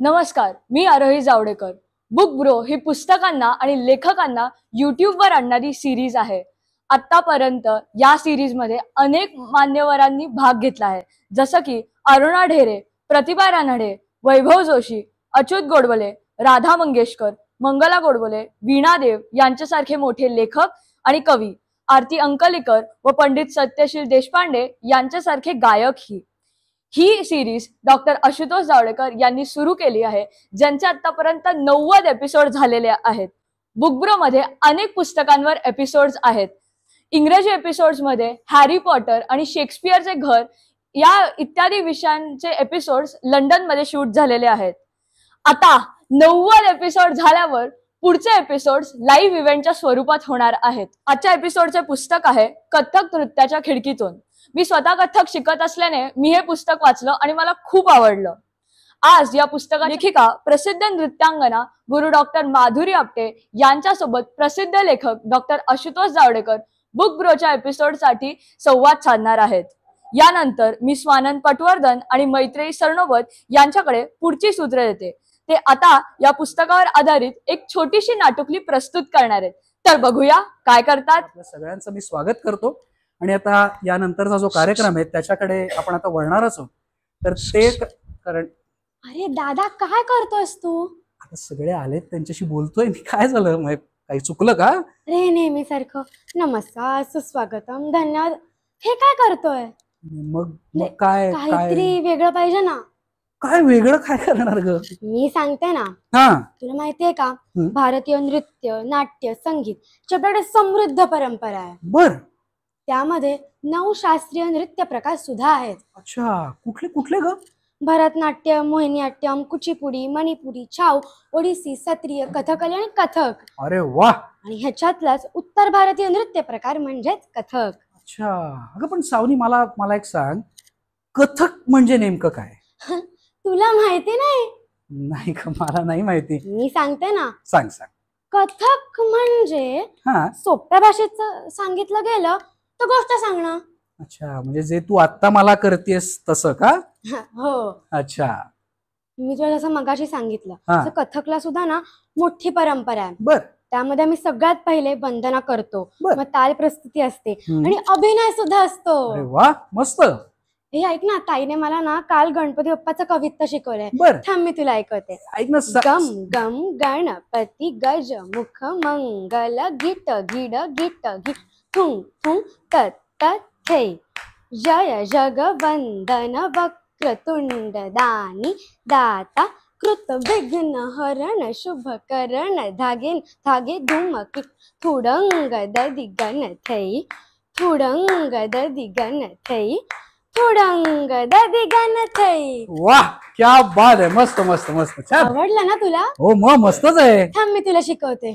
नमस्कार, मी आरोही Javadekar. Book bro he पुस्तकांना आणि लेखकांना यूट्यूबवर आणणारी सिरीज आहे. आतापर्यंत या सिरीजमध्ये अनेक मान्यवरांनी भाग घेतला आहे, जसं की अरुणा ढेरे, प्रतिभा रानडे, वैभव जोशी, अच्युत गोडबोले, राधा मंगेशकर, मंगला गोडबोले, वीणा देव यांच्यासारखे मोठे लेखक आणि कवी, आरती अंकलीकर व पंडित सत्यशील देशपांडे यांच्यासारखे गायकही. ही सिरीज डॉक्टर आशुतोष जावडेकर यांनी सुरू केली आहे, ज्यांचे आतापर्यंत 90 एपिसोड झालेले आहेत. बुकब्रो मध्ये अनेक पुस्तकांवर एपिसोड्स आहेत. इंग्रजी एपिसोड्स मध्ये हॅरी पॉटर आणि शेक्सपियरचे घर या इत्यादी विषयांचे एपिसोड्स लंडन मध्ये शूट झालेले आहेत. आता 90 एपिसोड झाल्यावर पुढचे एपिसोड्स लाईव्ह इव्हेंटच्या स्वरूपात होणार आहेत. आजच्या एपिसोडचे पुस्तक आहे कथ्थक नृत्याच्या खिडकीतून. मी स्वतः कथ्थक शिकत असल्याने मी हे पुस्तक वाचलं आणि मला खूप आवडलं. आज या पुस्तकाची लेखिका प्रसिद्ध नृत्यांगना गुरु डॉक्टर माधुरी आपटे यांच्यासोबत प्रसिद्ध लेखक डॉक्टर आशुतोष जावडेकर बुक ब्रोच्या एपिसोडसाठी संवाद साधणार आहेत. यानंतर मी स्वानंद पटवर्धन आणि मैत्रेयी सरनोबत यांच्याकडे पुढची सूत्रे देते. ते आता या पुस्तकावर आधारित एक छोटीशी नाटुकली प्रस्तुत करणार आहेत. तर बघूया काय करतात. सगळ्यांचं मी स्वागत करतो आणि आता यानंतरचा जो कार्यक्रम आहे त्याच्याकडे आपण आता वळणारच आहोत. तर ते कारण अरे दादा काय करतोयस तू? आता सगळे आलेत त्यांच्याशी बोलतोय मी. काय झालं, काही चुकलं का? रे नेहमी सारखं नमस्कार सुस्वागतम धन्यवाद हे काय करतोय? मग काय काहीतरी वेगळं पाहिजे ना. काय वेगळं काय करणार ग? मी सांगते ना. तुला माहितीये का, भारतीय नृत्य नाट्य संगीत आपल्याकडे समृद्ध परंपरा आहे. बर, त्यामध्ये 9 शास्त्रीय नृत्य प्रकार सुद्धा आहेत. अच्छा, कुठले कुठले ग? भरतनाट्यम, मोहिनीअट्टम, कुचिपुडी, मणिपुरी, छाऊ, ओडिसी, सत्रिय, कथकली आणि कथक. अरे वा. आणि ह्याच्यातलाच उत्तर भारतीय नृत्य प्रकार म्हणजेच कथक. अच्छा, अगं पण सावनी मला एक सांग, कथक म्हणजे नेमकं काय? तुला माहिती नाही? नाही का, मला नाही माहिती. मी सांगते ना. सांग. कथक म्हणजे सोप्या भाषेत सांगितलं गेलं तर गोष्ट सांगणं. अच्छा, म्हणजे जे तू आता मला करतेस तसं का? हो. अच्छा, मी तुला जसं मगाशी सांगितलं तसं कथकला सुद्धा ना मोठी परंपरा आहे. बर. त्यामध्ये आम्ही सगळ्यात पहिले वंदना करतो, मग ताल प्रस्तुती असते आणि अभिनय सुद्धा असतो. अरे वा, मस्त. हे ऐक ना, ताईने मला ना काल गणपती बाप्पाचं कवित्त शिकवलंय. थांब मी तुला ऐकवते. ऐक ना. गम गम गणपती गज मुख मंगल गिट गिड गिट गिट थुंग थुंग तत तत थे जय जगवंदन वक्रतुंड दानी दाता कृत विघ्न हरण शुभ करण धागे धागे धुमकी थुडंग ददी गण थई थुडंग ददी गण थई थुडंग ददी गण थई. वाह, क्या बात आहे. मस्त मस्त मस्त. आवडलं ना तुला? हो मग मस्तच आहे. थांब मी तुला शिकवते.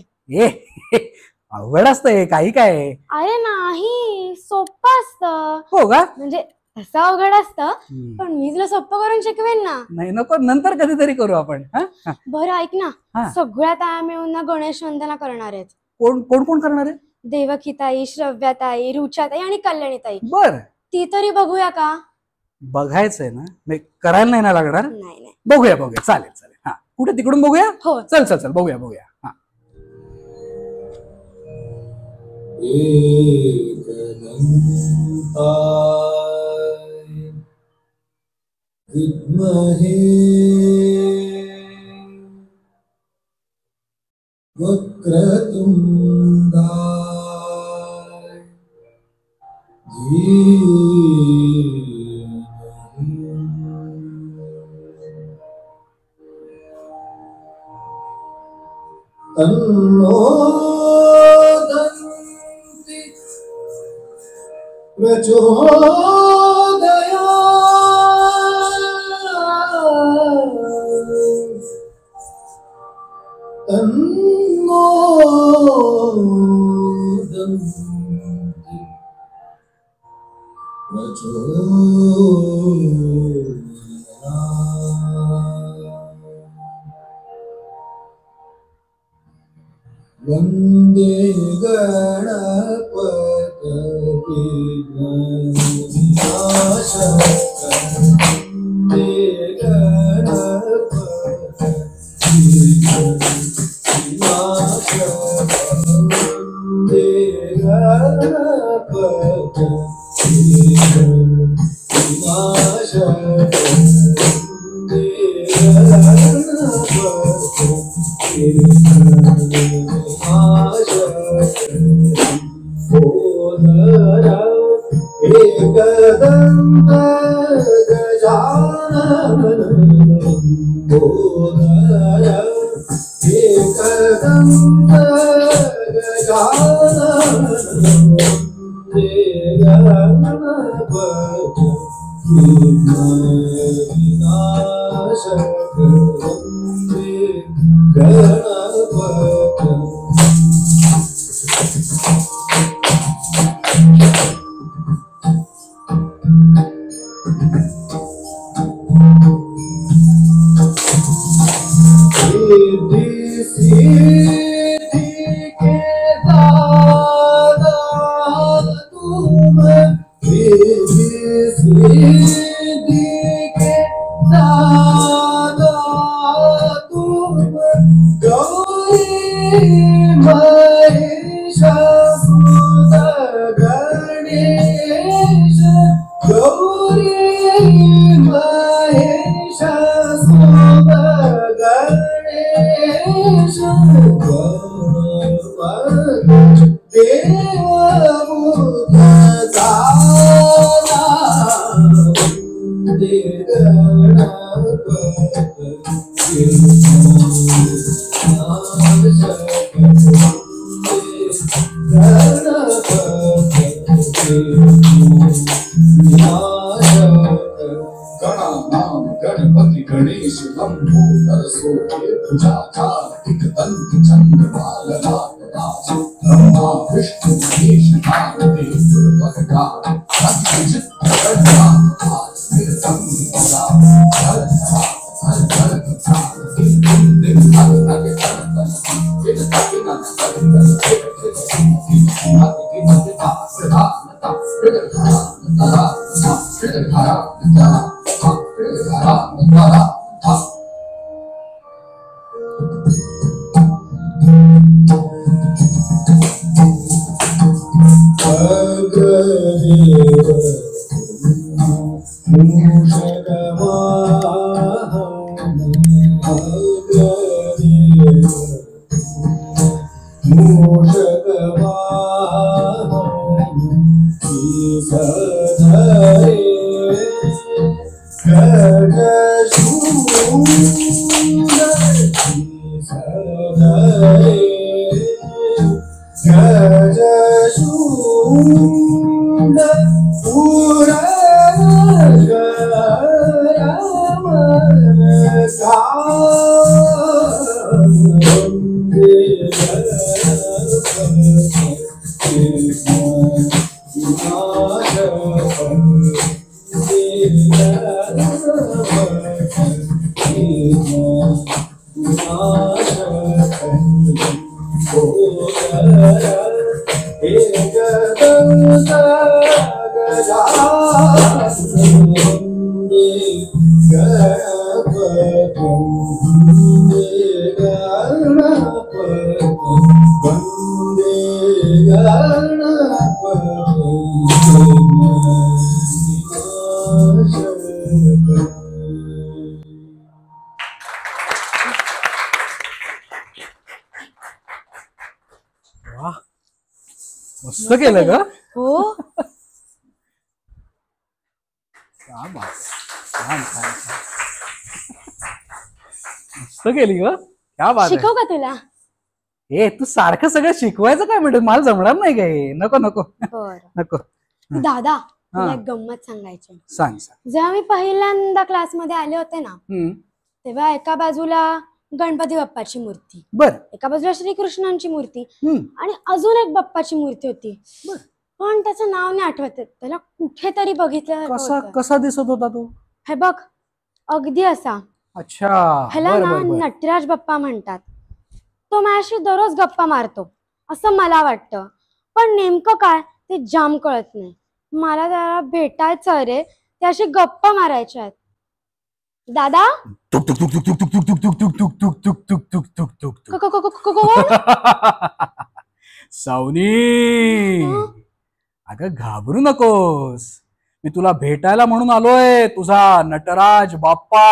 अवघड असतंय काही काय? अरे नाही, सोपं असतं. हो का? म्हणजे तसं अवघड असतं, पण मी तुला सोपं करून शिकवेन ना. नाही नको, नंतर कधीतरी करू आपण. बरं ऐक ना, सगळ्या ताया मिळून ना गणेश वंदना करणार आहेत. कोण कोण करणार आहे? देवकीताई, श्रव्याताई, रुचाताई आणि कल्याणीताई. बर, ती तरी बघूया का? बघायचंय ना, करायला नाही ना लागणार? नाही. बघूया चालेल. कुठे तिकडून बघूया? हो, चल बघूया. विद्महे वक्रतुंडाय तन्नो दन्ति प्रचोदयात् तन्नो दन्ति प्रचोदयात्. वन्दे गणपति विघ्नविनाशकरं वन्दे गणपति एकदंत गजानन बोधय एकदंत गजानन गणपति विनाशक गणपति गणपति गणेश लंबोदर सोहे भुजाकार दंत चंद्रमाल राज ब्रह्मा विष्णु महेश नारद दुर्गकार चित्र गणनाथ कीर्तन सदा हर हर हर दिन मस्त केलं ग. हो छान छान छान. मस्त केली ग. क्या बात आहे. शिकव का तुला? ए तू सारखं सगळं शिकवायचं काय म्हणते, मला जमणार नाही काय. नको नको बर नको. दादा तुला हा. एक गंमत सांगायची. सांग सांग. जेव्हा मी पहिल्यांदा क्लासमध्ये आले होते ना, हम्म. तेव्हा एका बाजूला गणपती बाप्पाची मूर्ती, बर. एका बाजूला श्रीकृष्णांची मूर्ती हम्म. आणि अजून एक बाप्पाची मूर्ती होती. बर. पण त्याचं नाव नाही आठवत. त्याला कुठेतरी बघितलं कसा होतं. कसा दिसत होता तो? हे बघ अगदी असा. अच्छा. ह्याला बर, ना बर, बर. नटराज बाप्पा म्हणतात. तो माझ्याशी दररोज गप्पा मारतो असं मला वाटतं, पण नेमकं काय ते जाम कळत नाही. मला त्याला भेटायचं रे, त्याशी गप्पा मारायच्या आहेत. दादा तुक तुक तुक तुक तुक तुक तुक तुक तुक तुक तुक तुक तुक तुक तुक तुक. कोण? सावनी हं? अगं घाबरू नकोस, मी तुला भेटायला म्हणून आलोय, तुझा नटराज बाप्पा.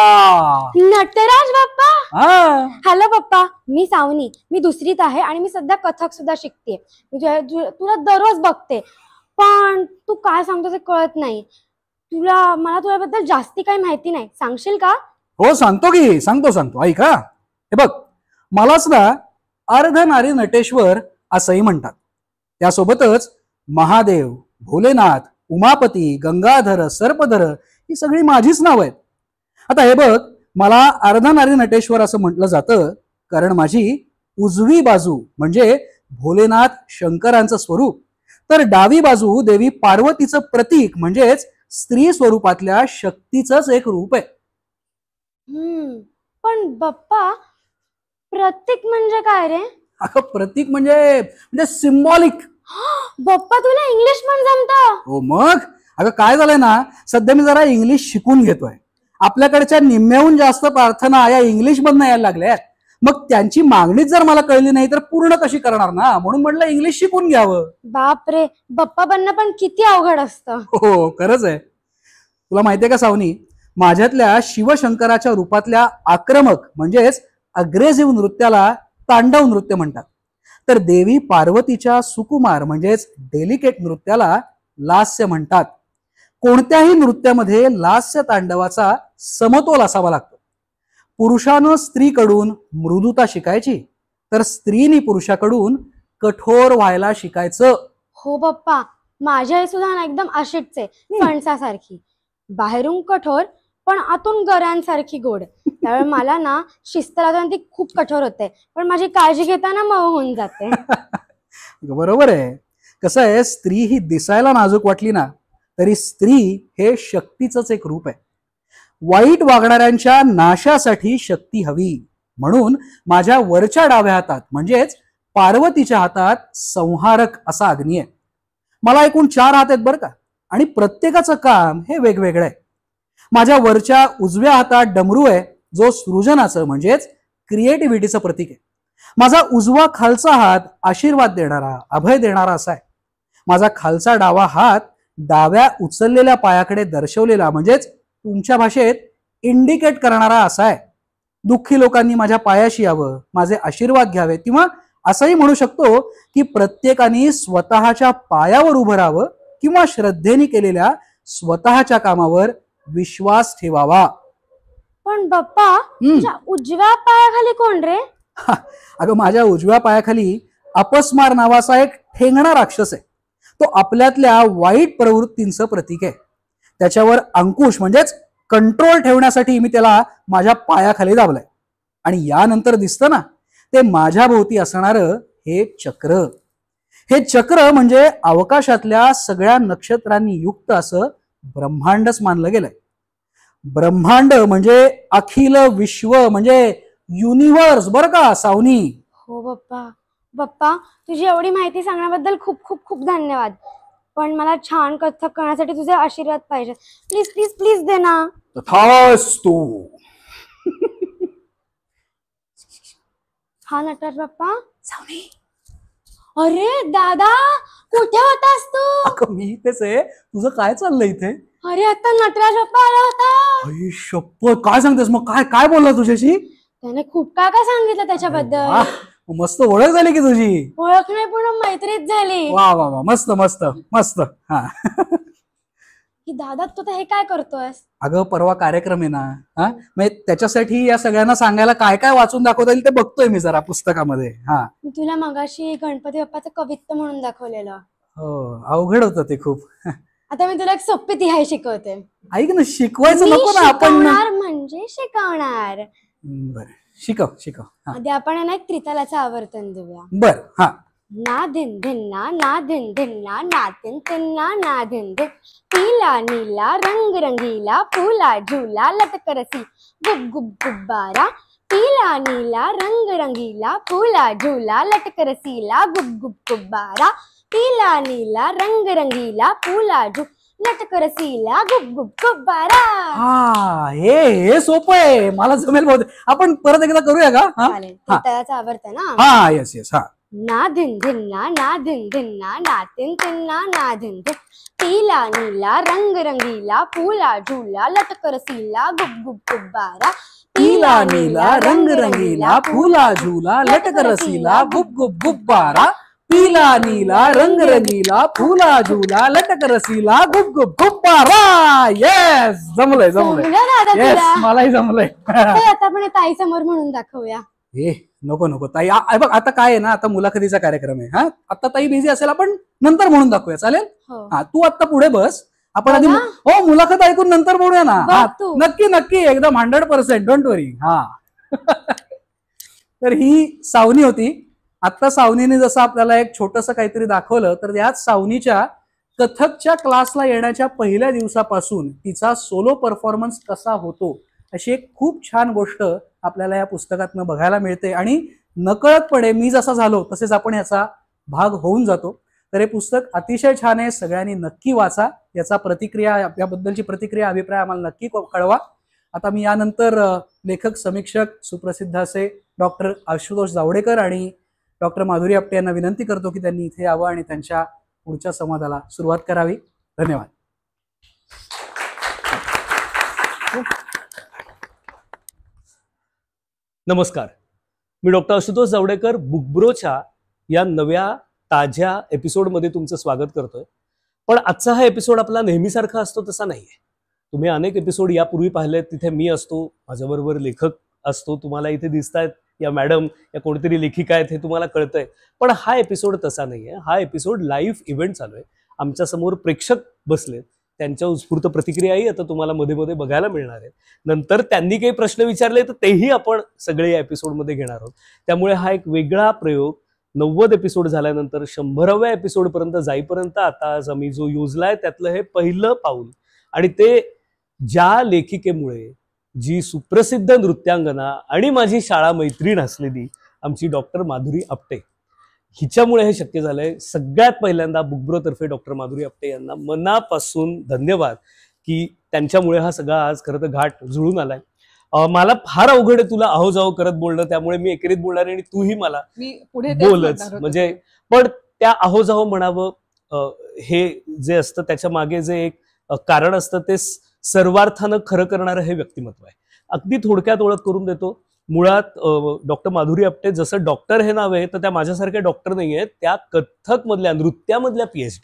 नटराज बाप्पा. हा हॅलो पप्पा, मी सावनी. मी दुसरीत आहे आणि मी सध्या कथक सुद्धा शिकते. मी तुला दररोज बघते, पण तू काय सांगतो ते कळत नाही. मला तुझ्याबद्दल जास्ती काही माहिती नाही, सांगशील का? हो सांगतो की, सांगतो ऐका. हे बघ, मलाच ना अर्धनारी नटेश्वर असंही म्हणतात. त्यासोबतच महादेव, भोलेनाथ, उमापती, गंगाधर, सर्पधर ही सगळी माझीच नाव आहेत. आता हे बघ, मला अर्धनारी नटेश्वर असं म्हटलं जातं कारण माझी उजवी बाजू म्हणजे भोलेनाथ शंकरांचं स्वरूप, तर डावी बाजू देवी पार्वतीचं प्रतीक म्हणजेच स्त्री स्वरूपातल्या शक्तीचंच एक रूप आहे. पण बाप्पा, प्रतीक म्हणजे काय रे? अगं प्रतीक म्हणजे सिम्बॉलिक. बाप्पा, तुला इंग्लिश पण जमतं? हो मग. अगं काय झालंय ना, सध्या मी जरा इंग्लिश शिकून घेतोय. आपल्याकडच्या निम्म्याहून जास्त प्रार्थना या इंग्लिश मधनं यायला लागल्यात. मग त्यांची मागणीच जर मला कळली नाही तर पूर्ण कशी करणार ना, म्हणून म्हटलं इंग्लिश शिकून घ्यावं. बापरे, बाप्पा बनणं पण किती अवघड असतं. हो खरंच आहे. तुला माहितीये का सावनी, माझ्यातल्या शिवशंकराच्या रूपातल्या आक्रमक म्हणजेच अग्रेसिव्ह नृत्याला तांडव नृत्य म्हणतात, तर देवी पार्वतीच्या सुकुमार म्हणजेच डेलिकेट नृत्याला लास्य म्हणतात. कोणत्याही नृत्यामध्ये लास्य तांडवाचा समतोल असावा लागतो. पुरुषानं स्त्रीकडून मृदुता शिकायची, तर स्त्रीनी पुरुषाकडून कठोर व्हायला शिकायचं. हो बाप्पा, माझी आई सुद्धा ना एकदम अशीच आहे, फणसासारखी. बाहेरून कठोर पण आतून गऱ्यांसारखी गोड. त्यावेळी मला ना शिस्त लागून ती खूप कठोर होते, पण माझी काळजी घेताना मऊ होऊन जाते. बरोबर आहे. कसं आहे, स्त्री ही दिसायला नाजूक वाटली ना तरी स्त्री हे शक्तीचंच एक रूप आहे. वाईट वागणाऱ्यांच्या नाशासाठी शक्ती हवी, म्हणून माझ्या वरच्या डाव्या हातात म्हणजेच पार्वतीच्या हातात संहारक असा अग्नी आहे. मला एकूण 4 हात आहेत बरं का, आणि प्रत्येकाचं काम हे वेगवेगळं आहे. माझ्या वरच्या उजव्या हातात डमरू आहे, जो सृजनाचं म्हणजेच क्रिएटिव्हिटीचं प्रतीक आहे. माझा उजवा खालचा हात आशीर्वाद देणारा, अभय देणारा असा आहे. माझा खालचा डावा हात डाव्या उचललेल्या पायाकडे दर्शवलेला म्हणजेच तुमच्या भाषेत इंडिकेट करणारा असा आहे. दुःखी लोकांनी माझ्या पायाशी यावं, माझे आशीर्वाद घ्यावे, किंवा असंही म्हणू शकतो की प्रत्येकाने स्वतःच्या पायावर उभं राहावं किंवा श्रद्धेने केलेल्या स्वतःच्या कामावर विश्वास ठेवावा. पण बाप्पा, तुझ्या उजव्या पायाखाली कोण रे? अगं माझ्या उजव्या पायाखाली अपस्मार नावाचा एक ठेंगणा राक्षस आहे. तो आपल्यातल्या वाईट प्रवृत्तींचं प्रतीक आहे. त्याच्यावर अंकुश म्हणजेच कंट्रोल ठेवण्यासाठी मी त्याला माझ्या पायाखाली दाबलाय. आणि यानंतर दिसतं ना ते माझ्या भोवती असणारं हे चक्र. हे चक्र म्हणजे अवकाशातल्या सगळ्या नक्षत्रांनी युक्त असं ब्रह्मांडच मानलं गेलंय. ब्रह्मांड म्हणजे अखिल विश्व म्हणजे युनिव्हर्स बरं का सावनी. हो बाप्पा. बाप्पा, तुझी एवढी माहिती सांगण्याबद्दल खूप खूप खूप धन्यवाद. पण मला छान कथक करण्यासाठी तुझे आशीर्वाद पाहिजे. प्लीज प्लीज प्लीज दे ना. तथास्तु. हा नटराज बाप्पा. अरे दादा, कुठे होतास तू? अगं मी इथेच आहे. तुझं काय चाललंय इथे? अरे आता नटराज बाप्पा आला होता. आई शपथ, काय सांगतेस? मग काय काय बोलला तुझ्याशी? त्याने खूप काय काय सांगितलं त्याच्याबद्दल. वाह, मस्त ओळख झाली की तुझी. ओळख नाही पण मैत्रीच झाली. वा वा वा, मस्त मस्त मस्त. हा की दादा, तू तर हे काय करतोयस? अगं परवा कार्यक्रम आहे ना, हा म्हणजे त्याच्यासाठी या सगळ्यांना सांगायला काय काय वाचून दाखवता येईल ते बघतोय मी जरा पुस्तकामध्ये. हा मी तुला मगाशी गणपती बाप्पाचं कवित्त म्हणून दाखवलेलं. हो, अवघड होतं ते खूप. आता मी तुला एक सोपी तिहाई शिकवते. ऐक ना, शिकवायचं मी नको ना आपण. शिकवणार म्हणजे शिकवणार. बर, शिकव शिकव. हा आधी आपण आहे ना एक त्रितालाचं आवर्तन देऊया. बर. हा ना धिन धिन्ना, ना धिन धिन्ना, ना तिन तिन्ना, ना धिन धिन. पीला नीला रंग रंगीला, फूला झूला लटक रसी, गुब गुब गुब्बारा. पीला नीला रंग रंगीला, फूला झूला लटक रसीला, गुब गुब गुब्बारा. पीला नीला रंग रंगीला, फूला झू लटक रसीला, गुब गुब गुब्बारा. हा, हे सोपं आहे, मला जमेल बहुतेक. आपण परत एकदा करूया का? चालेल. त्रितालाचं आवर्तन ना. हा येस येस. हा ना धिन धिन्ना ना धिन धिन्ना ना तिन तिन्ना ना धिन धिन पीला नीला रंग रंगीला फूला झूला लटक रसीला गुब गुब गुब्बारा पीला नीला रंग रंगीला फूला झूला लटक रसीला गुब गुब गुब्बारा पीला नीला रंग रंगीला फूला झूला लटक रसीला गुब गुब गुब्बारा. येस, जमलंय जमलंय. जमलं ना आता येस, तुला? मलाही जमलंय. ते आता पण ताई समोर म्हणून दाखवूया. ए नको नको ताई, बघ आता काय आहे ना, आता मुलाखतीचा कार्यक्रम आहे. हा, आता ताई बिझी असेल, आपण नंतर म्हणून दाखवूया, चालेल? हो. हा, तू आता पुढे बस, आपण आधी हो ना? हो मुलाखत ऐकून नंतर बोलूया ना. बघ हा, तू. नक्की नक्की, एकदम 100%, डोंट वरी. हा. तर ही सावनी होती. आता सावनीने जसं आपल्याला एक छोटस काहीतरी दाखवलं, तर याच सावनीच्या कथकच्या क्लासला येण्याच्या पहिल्या दिवसापासून तिचा सोलो परफॉर्मन्स कसा होतो, अशी एक खूप छान गोष्ट आपल्याला या पुस्तकातनं बघायला मिळते. आणि नकळतपणे मी जसा झालो तसेच आपण याचा भाग होऊन जातो. तर हे पुस्तक अतिशय छान आहे, सगळ्यांनी नक्की वाचा. याचा प्रतिक्रिया, याबद्दलची प्रतिक्रिया, अभिप्राय आम्हाला नक्की कळवा. आता मी यानंतर लेखक समीक्षक सुप्रसिद्ध असे डॉक्टर आशुतोष जावडेकर आणि डॉक्टर माधुरी आपटे यांना विनंती करतो की त्यांनी इथे यावं आणि त्यांच्या पुढच्या संवादाला सुरुवात करावी. धन्यवाद. नमस्कार, मी डॉक्टर आशुतोष जावडेकर बुकब्रोच्या या नव्या ताज्या एपिसोडमध्ये तुमचं स्वागत करतोय. पण आजचा हा एपिसोड आपला नेहमीसारखा असतो तसा नाहीये. तुम्ही अनेक एपिसोड यापूर्वी पाहिलेत, तिथे मी असतो, माझ्याबरोबर लेखक असतो, तुम्हाला इथे दिसतायत या मॅडम, या कोणतरी लेखिका आहेत हे तुम्हाला कळतंय. पण हा एपिसोड तसा नाहीये. हा एपिसोड लाईव्ह इव्हेंट चालू आहे. आमच्या समोर प्रेक्षक बसलेत, त्यांच्या उत्स्फूर्त प्रतिक्रियाही आता तुम्हाला मध्ये मध्ये बघायला मिळणार आहेत. नंतर त्यांनी काही प्रश्न विचारले तर तेही आपण सगळे या एपिसोडमध्ये घेणार आहोत. त्यामुळे हा एक वेगळा प्रयोग 90 एपिसोड झाल्यानंतर 100व्या एपिसोडपर्यंत जाईपर्यंत आता आज आम्ही जो योजलाय त्यातलं हे पहिलं पाऊल. आणि ते ज्या लेखिकेमुळे, जी सुप्रसिद्ध नृत्यांगना आणि माझी शाळा मैत्रीण असलेली आमची डॉक्टर माधुरी आपटे, हिच्यामुळे हे शक्य झालंय. सगळ्यात पहिल्यांदा बुकब्रो तर्फे डॉक्टर माधुरी आपटे यांना मनापासून धन्यवाद की त्यांच्यामुळे हा सगळा आज खरं तर घाट जुळून आलाय. मला फार अवघड आहे तुला अहो जाओ करत बोलणं, त्यामुळे मी एकेरीत बोलणार आणि तूही मला बोलच. म्हणजे पण त्या अहो जाओ म्हणावं हे जे असतं त्याच्या मागे जे एक कारण असतं ते सर्वार्थानं खरं करणारं हे व्यक्तिमत्व आहे. अगदी थोडक्यात ओळख करून देतो. मुळात डॉक्टर माधुरी आपटे, जसं डॉक्टर हे नाव आहे तर त्या माझ्यासारख्या डॉक्टर नाही आहेत, त्या कथ्थक मधल्या, नृत्यामधल्या PhD.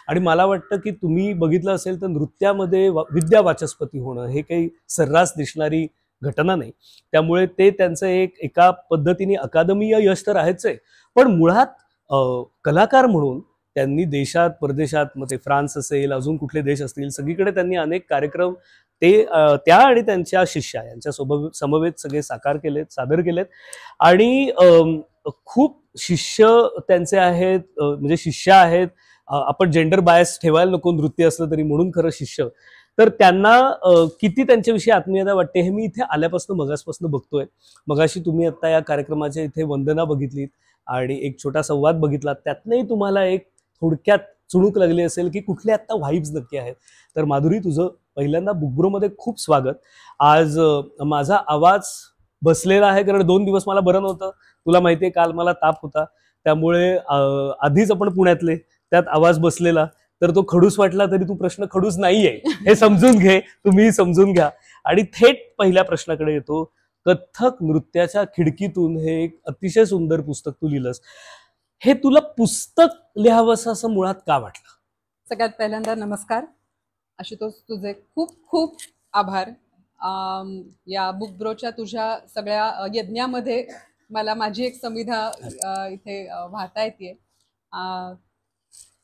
आणि मला वाटतं की तुम्ही बघितलं असेल तर नृत्यामध्ये विद्या वाचस्पती होणं हे काही सर्रास दिसणारी घटना नाही. त्यामुळे ते त्यांचं एका पद्धतीने अकादमीय यश तर आहेच आहे, पण मुळात कलाकार म्हणून त्यांनी देशात परदेशात, मग ते फ्रान्स असेल, अजून कुठले देश असतील, सगळीकडे त्यांनी अनेक कार्यक्रम त्या आणि त्यांच्या शिष्या यांच्या समवेत सगळे सादर केलेत. आणि खूप शिष्य त्यांचे आहेत, म्हणजे शिष्य आहेत. आपण जेंडर बायस ठेवायला नको नृत्य असलं तरी, म्हणून खरं शिष्य. तर त्यांना किती त्यांच्याविषयी आत्मीयता वाटते हे मी इथे आल्यापासून मगासपासून बघतोय. मगाशी तुम्ही आता या कार्यक्रमाच्या इथे वंदना बघितलीत आणि एक छोटा संवाद बघितला, त्यातनंही तुम्हाला एक थोडक्यात चुणूक लागली असेल की कुठले आता व्हाईब्स नक्की आहेत. तर माधुरी, तुझं पहिल्यांदा बुकब्रोमध्ये खूप स्वागत. आज माझा आवाज बसलेला आहे कारण 2 दिवस मला बरं नव्हतं. तुला माहितीये काल मला ताप होता, त्यामुळे आधीच आपण पुण्यातले, त्यात आवाज बसलेला, तर तो खडूस वाटला तरी तू प्रश्न खडूस नाहीये हे समजून घे, तुम्ही समजून घ्या. आणि थेट पहिल्या प्रश्नाकडे येतो. कथ्थक नृत्याच्या खिडकीतून हे एक अतिशय सुंदर पुस्तक तू लिहिलंस. हे तुला पुस्तक लिहावंसं असं मुळात का वाटलं? सगळ्यात पहिल्यांदा नमस्कार आशुतोष, तुझे खूप खूप आभार. या बुकब्रोच्या तुझ्या सगळ्या यज्ञामध्ये मला माझी एक संविधा इथे वाहता येते.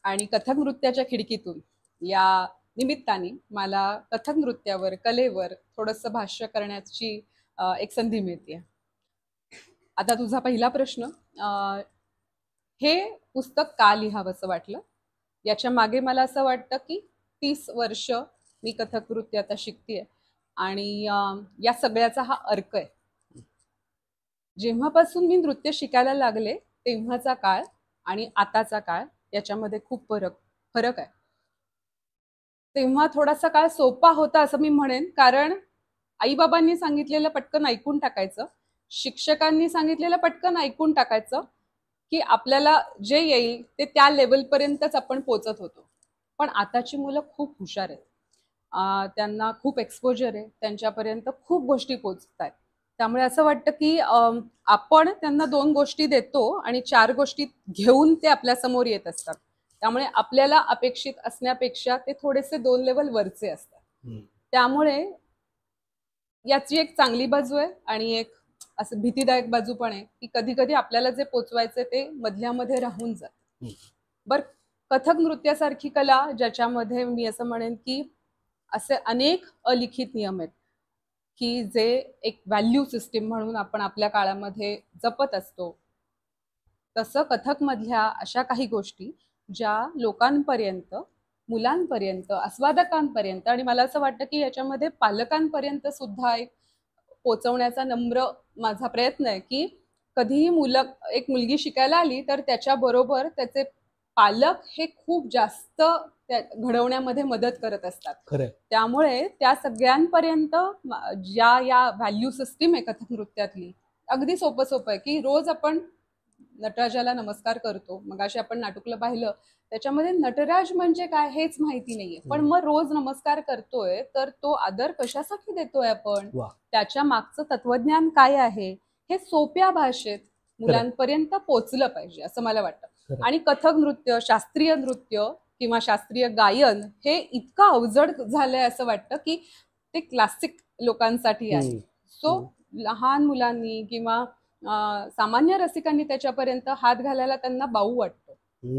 आणि कथक नृत्याच्या खिडकीतून या निमित्ताने मला कथक नृत्यावर, कलेवर थोडंसं भाष्य करण्याची एक संधी मिळते. आता तुझा पहिला प्रश्न, हे पुस्तक का लिहावं असं वाटलं? याच्या मागे मला असं वाटतं की 30 वर्ष मी कथक नृत्य आता शिकतेय आणि या सगळ्याचा हा अर्क आहे. जेव्हापासून मी नृत्य शिकायला लागले तेव्हाचा काळ आणि आताचा काळ याच्यामध्ये खूप फरक आहे. तेव्हा थोडासा काळ सोपा होता असं मी म्हणेन, कारण आईबाबांनी सांगितलेलं पटकन ऐकून टाकायचं, शिक्षकांनी सांगितलेलं पटकन ऐकून टाकायचं, की आपल्याला जे येईल ते त्या लेवलपर्यंतच आपण पोचत होतो. पण आताची मुलं खूप हुशार आहेत. त्यांना खूप एक्सपोजर आहे, त्यांच्यापर्यंत खूप गोष्टी पोचत आहेत. त्यामुळे असं वाटतं की आपण त्यांना 2 गोष्टी देतो आणि 4 गोष्टी घेऊन ते आपल्यासमोर येत असतात. त्यामुळे आपल्याला अपेक्षित असण्यापेक्षा ते थोडेसे 2 लेवल वरचे असतात. त्यामुळे याची एक चांगली बाजू आहे आणि एक असं भीतीदायक बाजू पण आहे की कधी कधी आपल्याला जे पोचवायचं ते मधल्यामध्ये राहून जातं. बरं, कथक नृत्यासारखी कला ज्याच्यामध्ये मी असं म्हणेन की असे अनेक अलिखित नियम आहेत की जे एक व्हॅल्यू सिस्टीम म्हणून आपण आपल्या काळामध्ये जपत असतो, तसं कथकमधल्या अशा काही गोष्टी ज्या लोकांपर्यंत, मुलांपर्यंत, आस्वादकांपर्यंत आणि मला असं वाटतं की याच्यामध्ये पालकांपर्यंत सुद्धा एक पोचवण्याचा नम्र माझा प्रयत्न आहे की कधीही एक मुलगी शिकायला आली तर त्याच्याबरोबर त्याचे पालक हे खूप जास्त घडवण्यामध्ये मदत करत असतात. खरंय. त्यामुळे त्या सगळ्यांपर्यंत ज्या या व्हॅल्यू सिस्टीम आहे कथक नृत्यातली, अगदी सोपं आहे की रोज आपण नटराजाला नमस्कार करतो. मग अशी आपण नाटुकलं पाहिलं, त्याच्यामध्ये नटराज म्हणजे काय हेच माहिती नाहीये, पण मग रोज नमस्कार करतोय तर तो आदर कशासाठी देतोय आपण, त्याच्या मागचं तत्वज्ञान काय आहे हे सोप्या भाषेत मुलांपर्यंत पोचलं पाहिजे असं मला वाटतं. आणि कथक नृत्य, शास्त्रीय नृत्य किंवा शास्त्रीय गायन हे इतकं अवजड झालंय असं वाटतं की ते क्लासिक लोकांसाठी आहे. सो लहान मुलांनी किंवा सामान्य रसिकांनी त्याच्यापर्यंत हात घालायला त्यांना बाऊ वाटतो.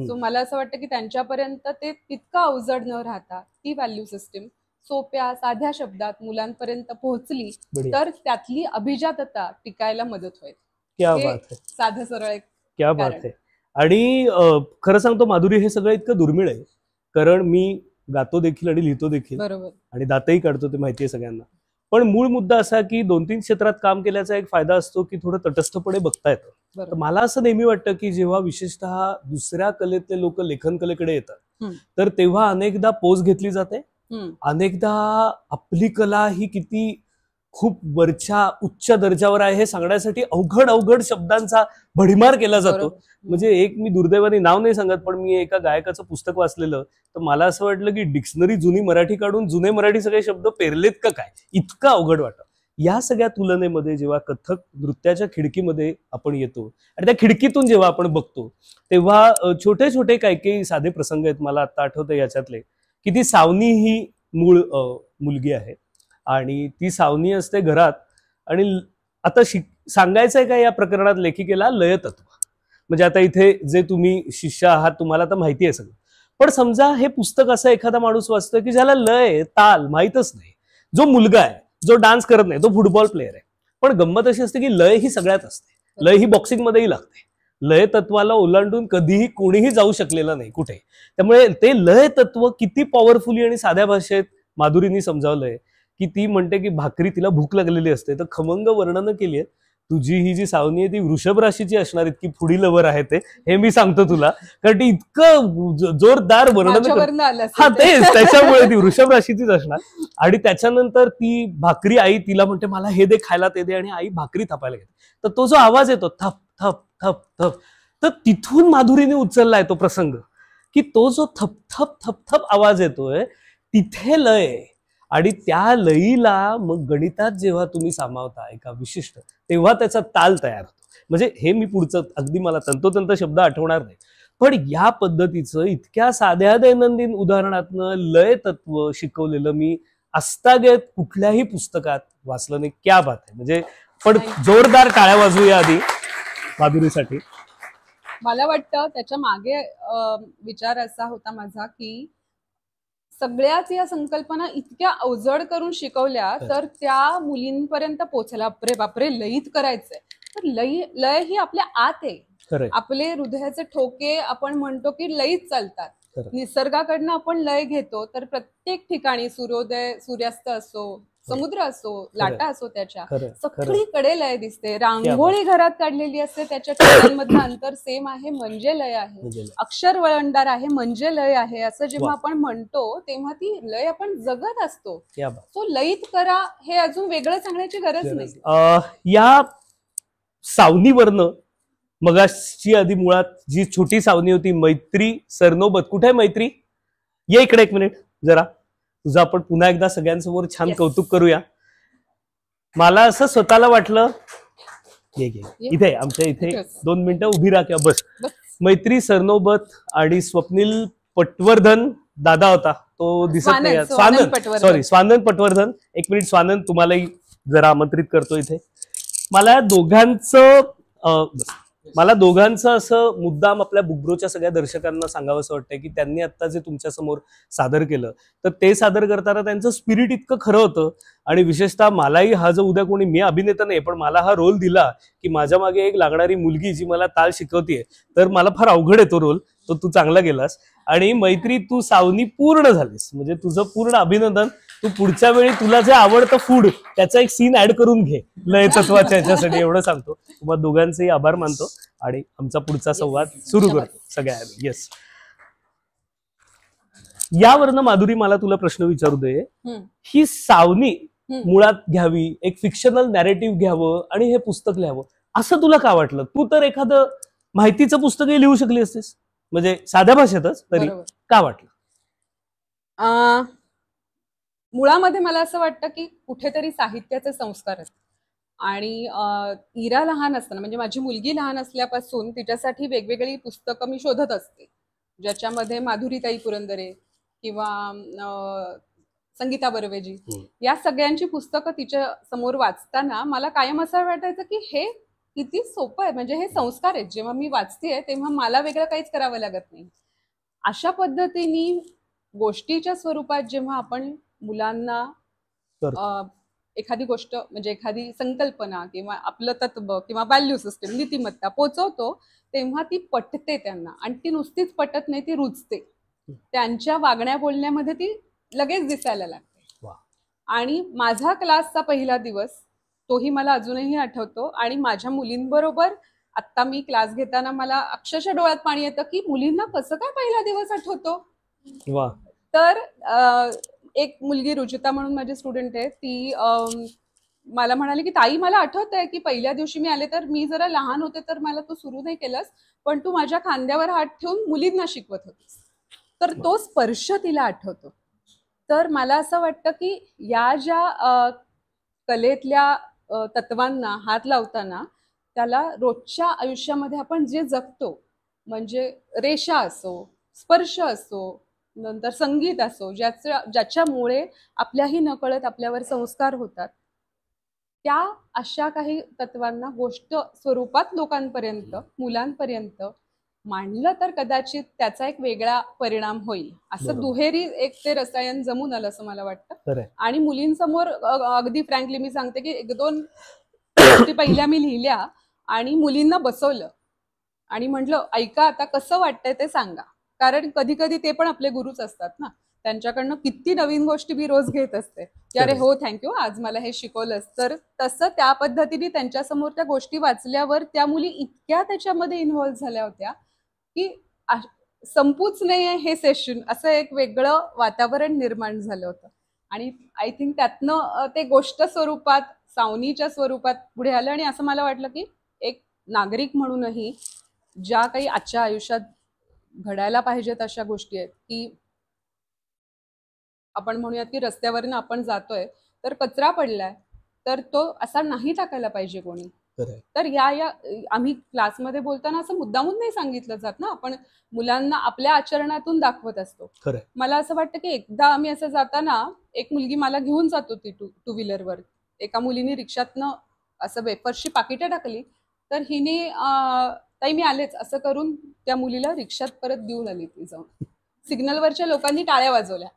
सो मला असं वाटतं की त्यांच्यापर्यंत ते तितकं अवजड न राहता ती व्हॅल्यू सिस्टीम सोप्या साध्या शब्दात मुलांपर्यंत पोहोचली तर त्यातली अभिजातता टिकायला मदत होईल. क्या बात है, साधं सरळ एक क्या बात है. आणि खरं सांगतो माधुरी, हे सगळं इतकं दुर्मिळ आहे कारण मी गातो देखील आणि लिहितो देखील. बरोबर. आणि दातही काढतो, ते माहिती आहे सगळ्यांना. पण मूळ मुद्दा असा की 2-3 क्षेत्रात काम केल्याचा एक फायदा असतो की थोडं तटस्थपणे बघता येतं. तर मला असं नेहमी वाटतं की जेव्हा विशेषतः दुसऱ्या कलेतले लोक लेखन कलेकडे येतात तर तेव्हा अनेकदा पोच घेतली जाते, अनेकदा आपली कला ही किती खूप वरच्या उच्च दर्जावर आहे हे सांगण्यासाठी अवघड शब्दांचा भडीमार केला जातो. म्हणजे एक मी दुर्दैवाने नाव नाही सांगत, पण मी एका गायकाचं पुस्तक वाचलेलं तर मला असं वाटलं की डिक्शनरी जुनी मराठी काढून जुने मराठी सगळे शब्द पेरलेत का काय, इतकं अवघड वाटतं. या सगळ्या तुलनेमध्ये जेव्हा कथक नृत्याच्या खिडकीमध्ये आपण येतो आणि त्या खिडकीतून जेव्हा आपण बघतो तेव्हा छोटे छोटे काही साधे प्रसंग आहेत. मला आता आठवतं याच्यातले की ती सावनी ही मूळ मुलगी आहे आणि ती सावनी असते घरात. आणि आता सांगायचंय का या प्रकरणात लेखिकेला लयतत्व, म्हणजे आता इथे जे तुम्ही शिष्य आहात तुम्हाला तर माहिती आहे सगळं, पण समजा हे पुस्तक असं एखादा माणूस वाचतोय की ज्याला लय ताल माहीतच नाही, जो मुलगा आहे जो डान्स करत नाही, तो फुटबॉल प्लेअर आहे. पण गंमत अशी असते की लय ही सगळ्यात असते, लय ही बॉक्सिंग मध्येही लागते. लय तत्वाला ओलांडून कधीही कोणीही जाऊ शकलेलं नाही कुठे. त्यामुळे ते लय तत्व किती पॉवरफुली आणि साध्या भाषेत माधुरींनी समजावलंय की ती म्हणते की भाकरी तिला भूक लागलेली असते तर खमंग वर्णन केली आहे. तुझी ही जी सावनी आहे ती वृषभ राशीची असणार, इतकी फुडी लवर आहे ते, हे मी सांगतो तुला, कारण ती इतकं जोरदार वर्णन. हा तेच, त्याच्यामुळे ती वृषभ राशीचीच असणार. आणि त्याच्यानंतर ती भाकरी आई तिला म्हणते मला हे दे खायला ते दे, आणि आई भाकरी थापायला घेते. तर तो जो आवाज येतो थप थप थप थप, तर तिथून माधुरीने उचललाय तो प्रसंग की तो जो थप थप थप थप आवाज येतोय तिथे लय, आणि त्या लयीला मग गणितात जेव्हा तुम्ही सामावता एका विशिष्ट, तेव्हा त्याचा ताल तयार होतो. म्हणजे हे मी पुढचं अगदी मला तंतोतंत शब्द आठवणार नाही, पण या पद्धतीचं इतक्या साध्या दैनंदिन उदाहरणातनं लय तत्व शिकवलेलं मी आजतागत कुठल्याही पुस्तकात वाचलं नाही. क्या बात आहे. म्हणजे पण जोरदार टाळ्या वाजवूया आधी माधुरीसाठी. मला वाटतं त्याच्या मागे विचार असा होता माझा की सगळ्याच या संकल्पना इतक्या अवजड करून शिकवल्या तर त्या मुलींपर्यंत पोहोचला. बापरे लयीत करायचंय, तर लय ही आपल्या आत आहे. आपले हृदयाचे ठोके आपण म्हणतो की लयीत चालतात. निसर्गाकडनं आपण लय घेतो तर प्रत्येक ठिकाणी सूर्योदय सूर्यास्त असो, समुद्र असो, लाटा असो, त्याच्या सगळीकडे लय दिसते. रांगोळी घरात काढलेली असते त्याच्या ठिकाणांमधलं अंतर सेम आहे म्हणजे लय आहे, अक्षर वळणदार आहे म्हणजे लय आहे, असं जेव्हा आपण म्हणतो तेव्हा ती लय आपण जगत असतो. सो लयीत करा हे अजून वेगळं सांगण्याची गरज नाही. या सावनीवरनं मगाशी आधी मुळात जी छोटी सावनी होती मैत्री सरनोबत, कुठे आहे मैत्री? ये इकडे एक मिनिट जरा, तुझं आपण पुन्हा एकदा सगळ्यांसमोर छान Yes. कौतुक करूया. मला असं स्वतःला वाटलं, ये इथे आमच्या इथे Yes. 2 मिनिटं उभी राहा किंवा बस. बस. मैत्री सरनोबत आणि स्वप्नील पटवर्धन दादा होता, तो दिसत नाही. स्वानंद पटवर्धन. सॉरी, स्वानंद पटवर्धन. एक मिनिट स्वानंद, तुम्हालाही जरा आमंत्रित करतो इथे. मला दोघांचं असं मुद्दाम आपल्या बुकब्रोच्या सगळ्या दर्शकांना सांगावं असं वाटतंय की त्यांनी आता जे तुमच्या समोर सादर केलं, तर ते सादर करताना त्यांचं स्पिरिट इतकं खरं होतं. आणि विशेषतः मलाही हा जो उद्या कोणी, मी अभिनेता नाही पण मला हा रोल दिला की माझ्या मागे एक लागणारी मुलगी जी मला ताल शिकवतीये, तर मला फार अवघड आहे तो रोल. तो तू चांगला गेलास. आणि मैत्री, तू सावनी पूर्ण झालीस, म्हणजे तुझं पूर्ण अभिनंदन. तू पुढच्या वेळी तुला जे आवडतं फूड त्याचा एक सीन ऍड करून घे लय तत्वाच्या ह्याच्यासाठी, एवढं सांगतो. तुम्हाला दोघांचेही आभार मानतो आणि आमचा पुढचा संवाद सुरू करतो सगळ्या. येस, यावरनं माधुरी मला तुला प्रश्न विचारू दे. ही सावनी मुळात घ्यावी, एक फिक्शनल नॅरेटिव्ह घ्यावं आणि हे पुस्तक लिहावं असं तुला का वाटलं? तू तर एखादं माहितीचं पुस्तकही लिहू शकली असतेस, म्हणजे साध्या भाषेतच, तरी बरोबर. का वाटलं? मुळामध्ये मला असं वाटतं की कुठेतरी साहित्याचे संस्कार आहेत. आणि इरा लहान असताना, म्हणजे माझी मुलगी लहान असल्यापासून तिच्यासाठी वेगवेगळी पुस्तकं मी शोधत असते, ज्याच्यामध्ये माधुरीताई पुरंदरे किंवा संगीता बर्वेजी या सगळ्यांची पुस्तकं तिच्या समोर वाचताना मला कायम असं वाटायचं की हे किती सोपं आहे, म्हणजे हे संस्कार आहेत. जेव्हा मी वाचतेय तेव्हा मला वेगळं काहीच करावं लागत नाही. अशा पद्धतीने गोष्टीच्या स्वरूपात जेव्हा आपण मुलांना एखादी गोष्ट, म्हणजे एखादी संकल्पना किंवा आपलं तत्व किंवा व्हॅल्यू सिस्टम, नीतिमत्ता पोचवतो, तेव्हा ती पटते त्यांना. आणि ती नुसतीच पटत नाही, ती रुजते. त्यांच्या वागण्या बोलण्यामध्ये ती लगेच दिसायला लागते. आणि माझा क्लासचा पहिला दिवस, तोही मला अजूनही आठवतो. आणि माझ्या मुलींबरोबर आत्ता मी क्लास घेताना मला अक्षरशः डोळ्यात पाणी येतं की मुलींना कसं काय पहिला दिवस आठवतो. तर एक मुलगी रुचिता म्हणून माझी स्टुडंट आहे, ती मला म्हणाली की ताई, मला आठवत आहे की पहिल्या दिवशी मी आले तर मी जरा लहान होते, तर मला तू सुरू नाही केलंस, पण तू माझ्या खांद्यावर हात ठेवून मुलींना शिकवत होतीस. तर तो स्पर्श तिला आठवतो. तर मला असं वाटतं की या ज्या कलेतल्या तत्वांना हात लावताना त्याला रोजच्या आयुष्यामध्ये आपण जे जगतो, म्हणजे रेषा असो, स्पर्श असो, नंतर संगीत असो, ज्याच्यामुळे आपल्याही नकळत आपल्यावर संस्कार होतात, त्या अशा काही तत्वांना गोष्ट स्वरूपात लोकांपर्यंत, मुलांपर्यंत मांडलं तर कदाचित त्याचा एक वेगळा परिणाम होईल. असं दुहेरी एक ते रसायन जमून आलं असं मला वाटतं. आणि मुलींसमोर अगदी फ्रँकली मी सांगते की 1-2 गोष्टी पहिल्या मी लिहिल्या आणि मुलींना बसवलं आणि म्हटलं, ऐका आता कसं वाटतंय ते सांगा. कारण कधी कधी ते पण आपले गुरुच असतात ना, त्यांच्याकडनं किती नवीन गोष्टी मी रोज घेत असते की अरे हो थँक्यू, आज मला हे शिकवलंस. तर तसं त्या पद्धतीने त्यांच्यासमोर त्या गोष्टी वाचल्यावर त्या मुली इतक्या त्याच्यामध्ये इन्व्हॉल्व्ह झाल्या होत्या की संपूच नाहीये हे सेशन, असं एक वेगळं वातावरण निर्माण झालं होतं. आणि आय थिंक त्यातनं ते गोष्ट स्वरूपात, सावनीच्या स्वरूपात पुढे आलं. आणि असं मला वाटलं की एक नागरिक म्हणूनही ज्या काही आजच्या आयुष्यात घडायला पाहिजेत अशा गोष्टी आहेत की आपण म्हणूयात की रस्त्यावरनं आपण जातोय तर कचरा पडलाय, तर तो असा नाही टाकायला पाहिजे कोणी. तर या आम्ही क्लासमध्ये बोलताना असं मुद्दामून नाही सांगितलं जात ना, आपण मुलांना आपल्या आचरणातून दाखवत असतो. मला असं वाटतं की एकदा आम्ही असं जाताना एक मुलगी मला घेऊन जात होती टू व्हीलरवर. एका मुलीने रिक्षातनं असं वेफर्सची पाकिटं टाकली, तर हिने ताई मी आलेच असं करून त्या मुलीला रिक्षात परत देऊन आली. ती जाऊन सिग्नलवरच्या लोकांनी टाळ्या वाजवल्या,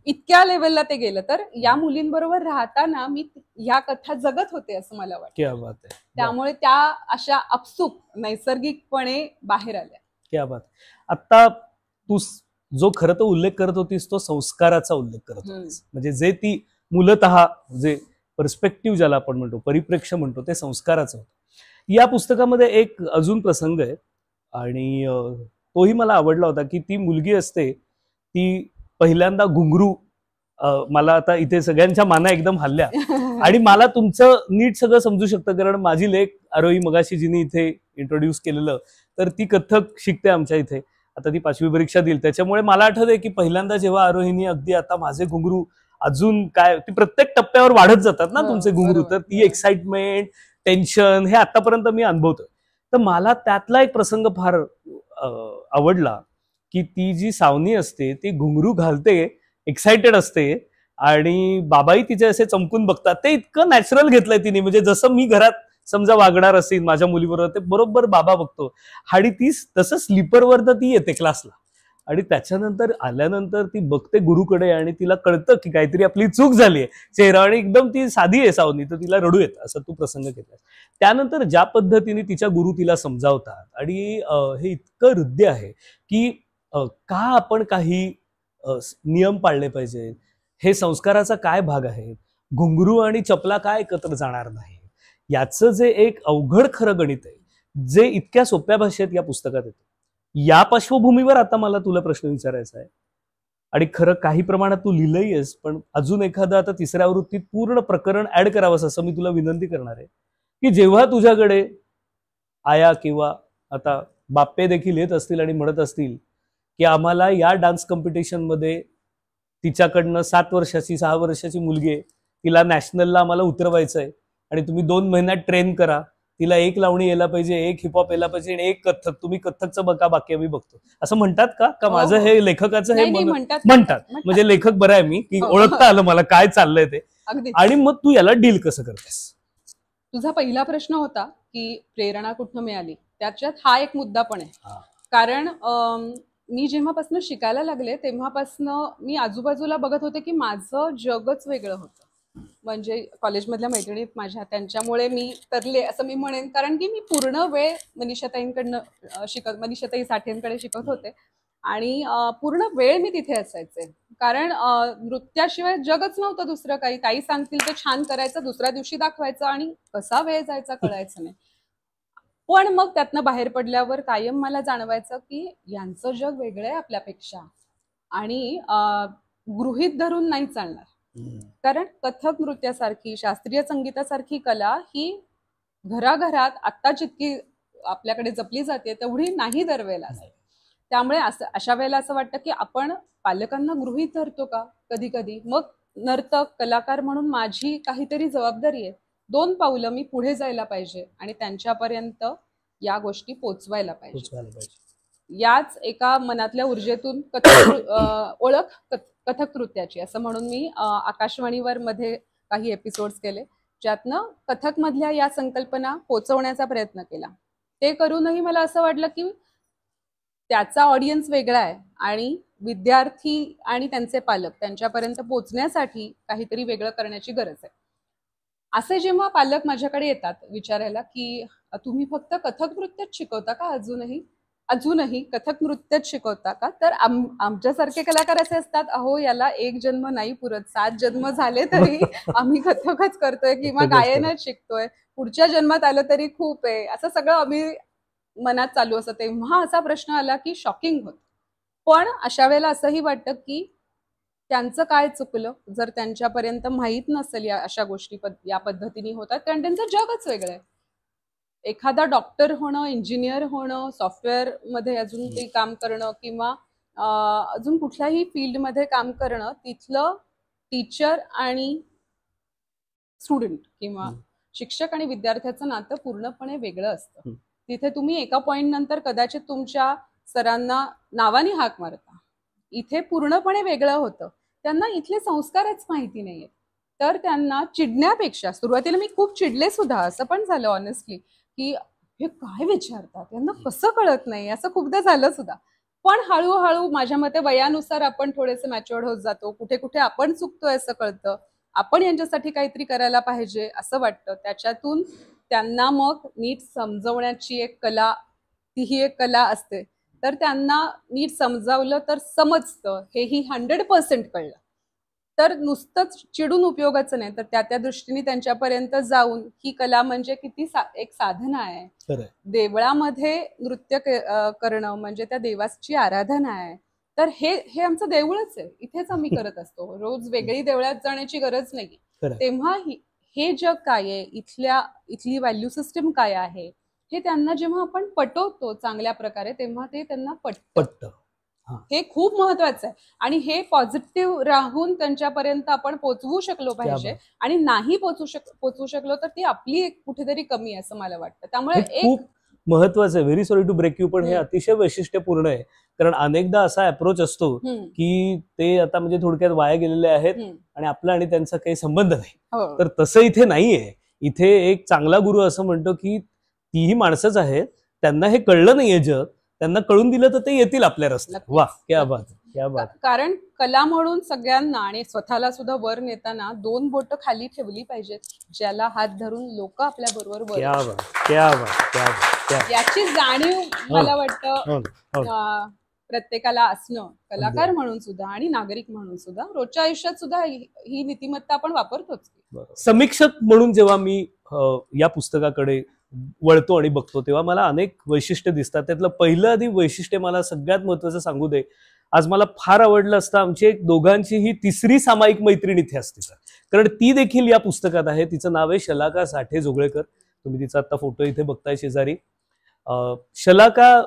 इतक्या लेवलला ते गेलं. तर या मुलींबरोबर राहताना मी ह्या कथा जगत होते असं मला वाटतं. त्यामुळे त्या अशा अपसूक नैसर्गिकपणे बाहेर आल्या. क्या बात. आता तू जो खरं तर उल्लेख करत होतीस तो संस्काराचा उल्लेख करत होतीस, म्हणजे जे ती मूलतः जे पर्स्पेक्टिव्ह ज्याला आपण म्हणतो, परिप्रेक्ष्य म्हणतो, ते संस्काराचं होतं. या पुस्तकामध्ये एक अजून प्रसंग आहे आणि तोही मला आवडला होता की ती मुलगी असते, ती पहिल्यांदा घुंगरू मला आता इथे सगळ्यांच्या माना एकदम हल्ल्या आणि मला तुमचं नीट सगळं समजू शकतं, कारण माझी लेक आरोही मगाशी जिने इथे इंट्रोड्यूस केलेलं, तर ती कथ्थक शिकते आमच्या इथे. आता ती 5वी परीक्षा देईल. त्याच्यामुळे मला आठवतंय की पहिल्यांदा जेव्हा आरोहीने अगदी आता माझे घुंगरू अजून काय, ती प्रत्येक टप्प्यावर वाढत जातात ना तुमचे घुंगरू, तर ती एक्साइटमेंट, टेन्शन हे आतापर्यंत मी अनुभवतोय. तर मला त्यातला एक प्रसंग फार आवडला की ती जी सावनी असते ती घुंगरू घालते, एक्साइटेड असते आणि बाबाही तिचे असे चमकून बघतात. ते इतकं नॅचरल घेतलंय तिने, म्हणजे जसं मी घरात समजा वागणार असेल माझ्या मुलीबरोबर, ते बरोबर बाबा बघतो. आणि ती तसं स्लीपरवर तर ती येते क्लासला आणि त्याच्यानंतर आल्यानंतर ती बघते गुरुकडे आणि तिला कळतं की काहीतरी आपली चूक झाली आहे. चेहरा आणि एकदम ती साधी आहे सावनी, तर तिला रडू येतं. असं तू प्रसंग घेतलास. त्यानंतर ज्या पद्धतीने तिच्या गुरु तिला समजावतात आणि हे इतकं हृदय आहे की का आपण काही नियम पाळले पाहिजे, हे संस्काराचा काय भाग आहे, घुंगरू आणि चपला काय एकत्र जाणार नाही, याचं जे एक अवघड खरं गणित आहे, जे इतक्या सोप्या भाषेत या पुस्तकात येतं. या पार्श्वभूमीवर आता मला तुला प्रश्न विचारायचा आहे आणि खरं काही प्रमाणात तू लिहिलंही आहेस, पण अजून एखादं आता तिसऱ्या आवृत्तीत पूर्ण प्रकरण ऍड करावंस असं मी तुला विनंती करणार आहे की जेव्हा तुझ्याकडे आया किंवा आता बाप्पे देखील येत असतील आणि म्हणत असतील की आम्हाला या डान्स कॉम्पिटिशन मध्ये तिच्याकडनं 7 वर्षाची 6 वर्षाची मुलगी आहे, तिला नॅशनलला आम्हाला उतरवायचं आहे आणि तुम्ही 2 महिन्यात ट्रेन करा, तिला 1 लावणी यायला पाहिजे, 1 हिपहॉप यायला पाहिजे आणि 1 कथ्थक, तुम्ही कथ्थकचं बघा बाकी आम्ही बघतो, असं म्हणतात का माझं हे लेखकाचं हे म्हणतात. म्हणजे लेखक बरं आहे मी की ओळखता आलं मला काय चाललंय ते. आणि मग तू याला डील कसं करतेस? तुझा पहिला प्रश्न होता की प्रेरणा कुठनं मिळाली, त्याच्यात हा एक मुद्दा पण आहे. कारण मी जेव्हापासून शिकायला लागले तेव्हापासून मी आजूबाजूला बघत होते की माझं जगच वेगळं होतं. म्हणजे कॉलेजमधल्या मैत्रिणीत माझ्या, त्यांच्यामुळे मी तरले असं मी म्हणेन, कारण की मी पूर्ण वेळ मनीषाताई साठेंकडे शिकत होते आणि पूर्ण वेळ मी तिथे असायचे. कारण नृत्याशिवाय जगच नव्हतं दुसरं काही. काही सांगतील ते छान करायचं, दुसऱ्या दिवशी दाखवायचं आणि कसा वेळ जायचा कळायचं नाही. पण मग त्यातनं बाहेर पडल्यावर कायम मला जाणवायचं की यांचं जग वेगळं आहे आपल्यापेक्षा आणि गृहीत धरून नाही चालणार. कारण कथक नृत्यासारखी, शास्त्रीय संगीतासारखी कला ही घराघरात आत्ता जितकी आपल्याकडे जपली जाते तेवढी नाही दरवेळेला. त्यामुळे अशा वेळेला असं वाटतं की आपण पालकांना गृहीत धरतो का कधी कधी. मग नर्तक कलाकार म्हणून माझी काहीतरी जबाबदारी आहे, 2 पावलं मी पुढे जायला पाहिजे आणि त्यांच्यापर्यंत या गोष्टी पोचवायला पाहिजे. याच एका मनातल्या ऊर्जेतून कथक नृत्याची असं म्हणून मी आकाशवाणीवर मध्ये काही एपिसोड्स केले, ज्यातनं कथक मधल्या या संकल्पना पोचवण्याचा प्रयत्न केला. ते करूनही मला असं वाटलं की त्याचा ऑडियन्स वेगळा आहे आणि विद्यार्थी आणि त्यांचे पालक त्यांच्यापर्यंत पोचण्यासाठी काहीतरी वेगळं करण्याची गरज आहे. असे जेव्हा पालक माझ्याकडे येतात विचारायला की तुम्ही फक्त कथक नृत्यच शिकवता का, अजूनही कथक नृत्यच शिकवता का, तर आमच्यासारखे कलाकार असे असतात, अहो याला 1 जन्म नाही पुरत, 7 जन्म झाले तरी आम्ही कथकच करतोय किंवा गायनच शिकतोय, पुढच्या जन्मात आलं तरी खूप आहे, असं सगळं आम्ही मनात चालू असतं. तेव्हा असा प्रश्न आला की शॉकिंग होत. पण अशा वेळेला असंही वाटतं की त्यांचं काय चुकलं जर त्यांच्यापर्यंत माहीत नसेल या अशा गोष्टी या पद्धतीने होतात, कारण त्यांचं जगच वेगळं आहे. एखादा डॉक्टर होणं, इंजिनियर होणं, सॉफ्टवेअर मध्ये अजून काही काम करणं किंवा अजून कुठल्याही फील्डमध्ये काम करणं, तिथलं टीचर आणि स्टुडंट किंवा शिक्षक आणि विद्यार्थ्याचं नातं पूर्णपणे वेगळं असतं. तिथे तुम्ही एका पॉइंट नंतर कदाचित तुमच्या सरांना नावाने हाक मारता, इथे पूर्णपणे वेगळं होतं. त्यांना इथले संस्कारच माहिती नाहीयेत, तर त्यांना चिडण्यापेक्षा, सुरुवातीला मी खूप चिडले सुद्धा, असं पण झालं ऑनेस्टली की हे काय विचारतात, त्यांना कसं कळत नाही, असं खूपदा झालं सुद्धा. पण हळूहळू माझ्या मते वयानुसार आपण थोडेसे मॅच्युअर्ड होत जातो, कुठे कुठे आपण चुकतोय असं कळतं, आपण यांच्यासाठी काहीतरी करायला पाहिजे असं वाटतं. त्याच्यातून त्यांना मग नीट समजवण्याची एक कला, तीही एक कला असते, तर त्यांना नीट समजावलं तर समजतं, हेही 100% कळलं तर नुसतंच चिडून उपयोगाचं नाही, तर त्या दृष्टीने त्यांच्यापर्यंत जाऊन ही कला म्हणजे किती एक साधना आहे. देवळामध्ये नृत्य करणं म्हणजे त्या देवाची आराधना आहे. तर हे हे आमचं देऊळच आहे, इथेच आम्ही करत असतो, रोज वेगळी देवळात जाण्याची गरज नाही. खरं. तेव्हा हे जग काय आहे, इथली व्हॅल्यू सिस्टम काय आहे, हे त्यांना जेव्हा आपण पटवतो चांगल्या प्रकारे तेव्हा ते त्यांना पटतं. हे खूप महत्वाचं आहे. आणि हे पॉझिटिव्ह राहून त्यांच्यापर्यंत आपण पोचवू शकलो पाहिजे. आणि नाही पोचवू शकलो तर ती आपली एक कुठेतरी कमी आहे असं मला वाटतं. त्यामुळे खूप महत्वाचं आहे. Very sorry to break you, पण हे अतिशय वैशिष्ट्यपूर्ण आहे. कारण अनेकदा असा अप्रोच असतो की ते आता म्हणजे थोडक्यात वाया गेलेले आहेत आणि आपला आणि त्यांचा काही संबंध नाही. तर तसं इथे नाहीये. इथे एक चांगला गुरु असं म्हणतो की तीही माणसंच आहेत, त्यांना हे कळलं नाहीये जग, त्यांना कळून दिलं तर ते येतील आपल्या रस्त्यात. वा, क्या बात, क्या बात. कारण कला म्हणून सगळ्यांना आणि स्वतःला सुद्धा वर नेताना 2 बोटं खाली ठेवली पाहिजेत, ज्याला हात धरून लोक आपल्या बरोबर वर क्या बात, क्या बात, क्या बात, क्या बात. याची जाणीव मला वाटतं प्रत्येकाला असणं, कलाकार म्हणून सुद्धा आणि नागरिक म्हणून सुद्धा रोजच्या आयुष्यात सुद्धा ही नीतिमत्ता आपण वापरतोच. समीक्षक म्हणून जेव्हा मी या पुस्तकाकडे वळतो आणि बघतो तेव्हा मला अनेक वैशिष्ट्य दिसतात. त्यातलं पहिलं आधी वैशिष्ट्य मला सगळ्यात महत्वाचं सांगू दे. आज मला फार आवडलं असतं आमची एक दोघांची ही तिसरी सामायिक मैत्रीण इथे असते, कारण ती देखील या पुस्तकात आहे. तिचं नाव आहे शलाका साठे जोगळेकर. तुम्ही तिचा आता फोटो इथे बघताय शेजारी. शलाका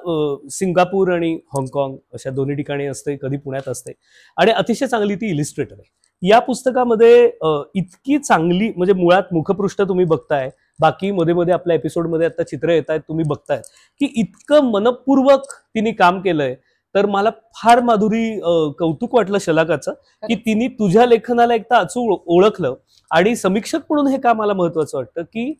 सिंगापूर आणि हाँगकाँग अशा दोन्ही ठिकाणी असते, कधी पुण्यात असते आणि अतिशय चांगली ती इलिस्ट्रेटर आहे. या पुस्तकामध्ये इतकी चांगली म्हणजे मुळात मुखपृष्ठ तुम्ही बघताय, बाकी मध्ये मध्ये आपल्या एपिसोडमध्ये आता चित्र येत आहेत तुम्ही बघताय की इतकं मनपूर्वक तिने काम केलंय. तर मला फार माधुरी कौतुक वाटलं शलाकाचं की तिने तुझ्या लेखनाला एकदा अचूक ओळखलं. आणि समीक्षक म्हणून हे का मला महत्वाचं वाटतं की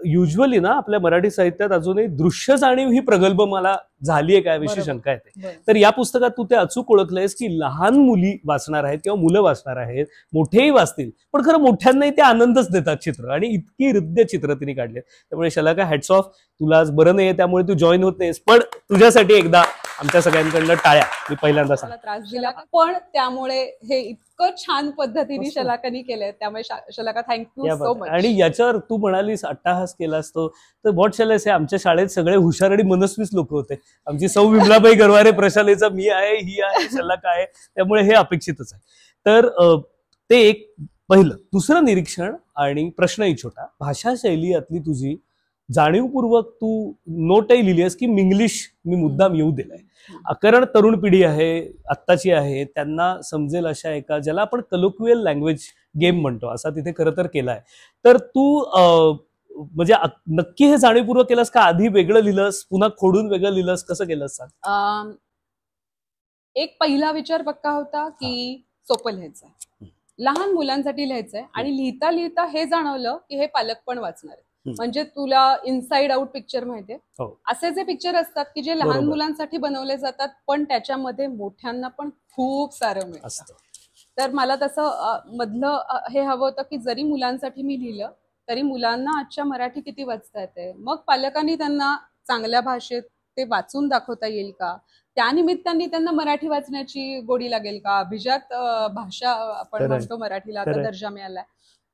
युजली ना आपल्या मराठी साहित्यात अजूनही दृश्य जाणीव ही प्रगल्भ मला झालीये काय विषय शंका येते. तर या पुस्तकात तू ते अचूक ओळखलंयस की लहान मुली वाचणार आहेत किंवा मुलं वाचणार आहेत, मोठेही वाचतील, पण खरं मोठ्यांनाही ते आनंदच देतात चित्र, आणि इतकी हृदय चित्र तिने काढले. त्यामुळे शलाका हॅट्स ऑफ. तुला आज बरं नाहीये त्यामुळे तू जॉईन होत नाहीस, पण तुझ्यासाठी एकदा आमच्या सगळ्यांकडनं टाळ्या. मी पहिल्यांदा त्रास दिला पण त्यामुळे हे इतकं छान पद्धतीने शलाकानी केलंय, त्यामुळे शलाका थँक्यू सो मच. आणि याच्यावर तू म्हणालीस अट्टाहास केला असतो तर व्हॉट शॅल आय से, आमच्या शाळेत सगळे हुशार आणि मनस्वीच लोक होते. आमची सौ विमलाबाई गरवारे प्रशालेचा मी आहे, ही आहे, शलाका आहे, त्यामुळे हे अपेक्षितच आहे. तर ते एक पहिलं. दुसरं निरीक्षण आणि प्रश्नही छोटा. भाषा शैली यातली तुझी जाणीवपूर्वक तू नोटही लिहिली आहेस की मिंग्लिश मी मुद्दाम येऊ दिलाय, कारण तरुण पिढी आहे आत्ताची आहे, त्यांना समजेल अशा एका ज्याला आपण कलोक्युअल लँग्वेज गेम म्हणतो असा तिथे खरं तर केलाय. तर तू म्हणजे नक्की हे जाणीवपूर्वक केलंस का, आधी वेगळं लिहिलंस पुन्हा खोडून वेगळं लिहिलंस, कसं केलंस सांग. एक पहिला विचार पक्का होता की सोपं लिहायचंय, लहान मुलांसाठी लिहायचंय, आणि लिहिता लिहिता हे जाणवलं की हे पालक पण वाचणार आहे. म्हणजे तुला इनसाइड आउट पिक्चर माहितीये, असे जे पिक्चर असतात की जे लहान मुलांसाठी बनवले जातात पण त्याच्यामध्ये मोठ्यांना पण खूप सारं मिळतं. तर मला तसं मधलं हे हवं होतं की जरी मुलांसाठी मी लिहिलं तरी मुलांना आजच्या मराठी किती वाचता येते, मग पालकांनी त्यांना चांगल्या भाषेत ते वाचून दाखवता येईल का, त्यानिमित्ताने त्यांना मराठी वाचण्याची गोडी लागेल का, अभिजात भाषा आपण म्हणतो मराठीला आता दर्जा मिळालाय,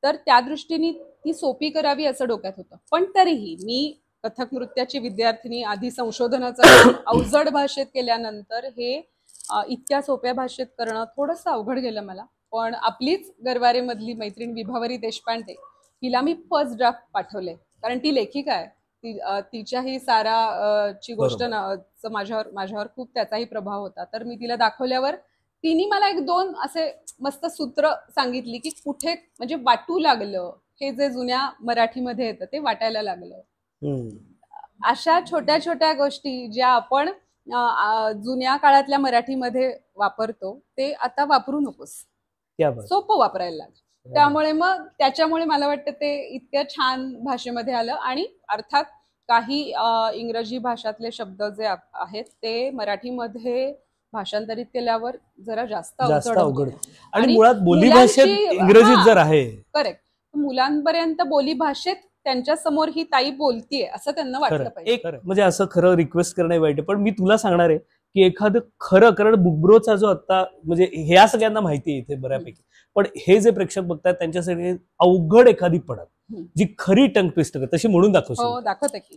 तर त्या दृष्टीने ती सोपी करावी असं डोक्यात होतं. पण तरीही मी कथक नृत्याची विद्यार्थिनी, आधी संशोधनाचं अवजड भाषेत केल्यानंतर हे इतक्या सोप्या भाषेत करणं थोडंसं अवघड गेलं मला. पण आपलीच गरवारे मधली मैत्रीण विभावरी देशपांडे, तिला मी फर्स्ट ड्राफ्ट पाठवले, कारण ती लेखिका आहे, तिच्याही साराची गोष्ट माझ्यावर खूप त्याचाही प्रभाव होता. तर मी तिला दाखवल्यावर तिने मला 1-2 असे मस्त सूत्र सांगितली की कुठे म्हणजे वाटू लागलं, हे जे जुन्या मराठीमध्ये येतं ते वाटायला लागलं. अशा छोट्या छोट्या गोष्टी ज्या आपण जुन्या काळातल्या मराठीमध्ये वापरतो ते आता वापरू नकोस, सोपं वापरायला लागलं. त्यामुळे मला वाटतं ते इतक्या छान भाषेमध्ये आलं. आणि अर्थात काही इंग्रजी भाषातले शब्द जे आहेत ते मराठीमध्ये भाषांतरित केल्यावर जरा जास्त अवघड, आणि मुळात बोली भाषेत इंग्रजीत जर आहे, करेक्ट, मुलांपर्यंत बोली भाषेत त्यांच्या समोर ही ताई बोलतीये असं त्यांना वाटलं पाहिजे. म्हणजे असं खरं रिक्वेस्ट करणं वाईट आहे, पण मी तुला सांगणार आहे की एखादं खरं, कारण बुकब्रोचा जो आता म्हणजे ह्या सगळ्यांना माहिती आहे इथे बऱ्यापैकी, पण हे जे प्रेक्षक बघतात त्यांच्यासाठी अवघड एखादी पडत जी खरी टंग ट्विस्ट करत तशी म्हणून दाखवते दाखवते की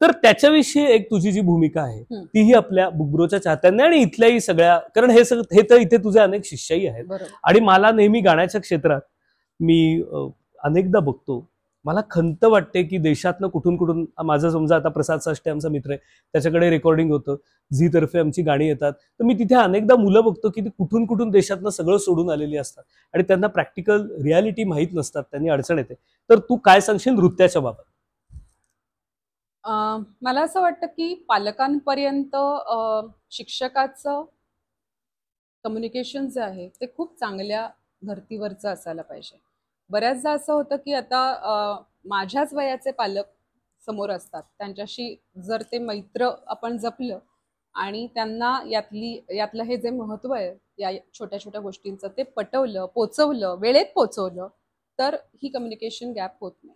तर त्याच्याविषयी एक तुझी जी भूमिका आहे हम्म. तीही आपल्या बुकब्रोच्या चाहत्यांनी आणि इथल्याही सगळ्या, कारण हे सगळं हे तर इथे तुझे अनेक शिष्यही आहेत बरोबर. आणि मला नेहमी गाण्याच्या क्षेत्रात मी अनेकदा बघतो, मला खंत वाटते की देशातनं कुठून कुठून, माझं समजा आता प्रसाद साष्टे आमचा मित्र आहे, त्याच्याकडे रेकॉर्डिंग होतं, झी तर्फे आमची गाणी येतात, तर मी तिथे अनेकदा मुलं बघतो की ती कुठून कुठून देशातनं सगळं सोडून आलेली असतात आणि त्यांना प्रॅक्टिकल रियालिटी माहीत नसतात, त्यांनी अडचण येते. तर तू काय सांगशील नृत्याच्या बाबत? मला असं वाटतं की पालकांपर्यंत शिक्षकाचं कम्युनिकेशन जे आहे ते खूप चांगल्या धर्तीवरचं असायला पाहिजे. बऱ्याचदा असं होतं की आता माझ्याच वयाचे पालक समोर असतात, त्यांच्याशी जर ते मैत्र आपण जपलं आणि त्यांना यातलं हे जे महत्त्व आहे या छोट्या छोट्या गोष्टींचं ते पटवलं, पोचवलं, वेळेत पोचवलं, तर ही कम्युनिकेशन गॅप होत नाही.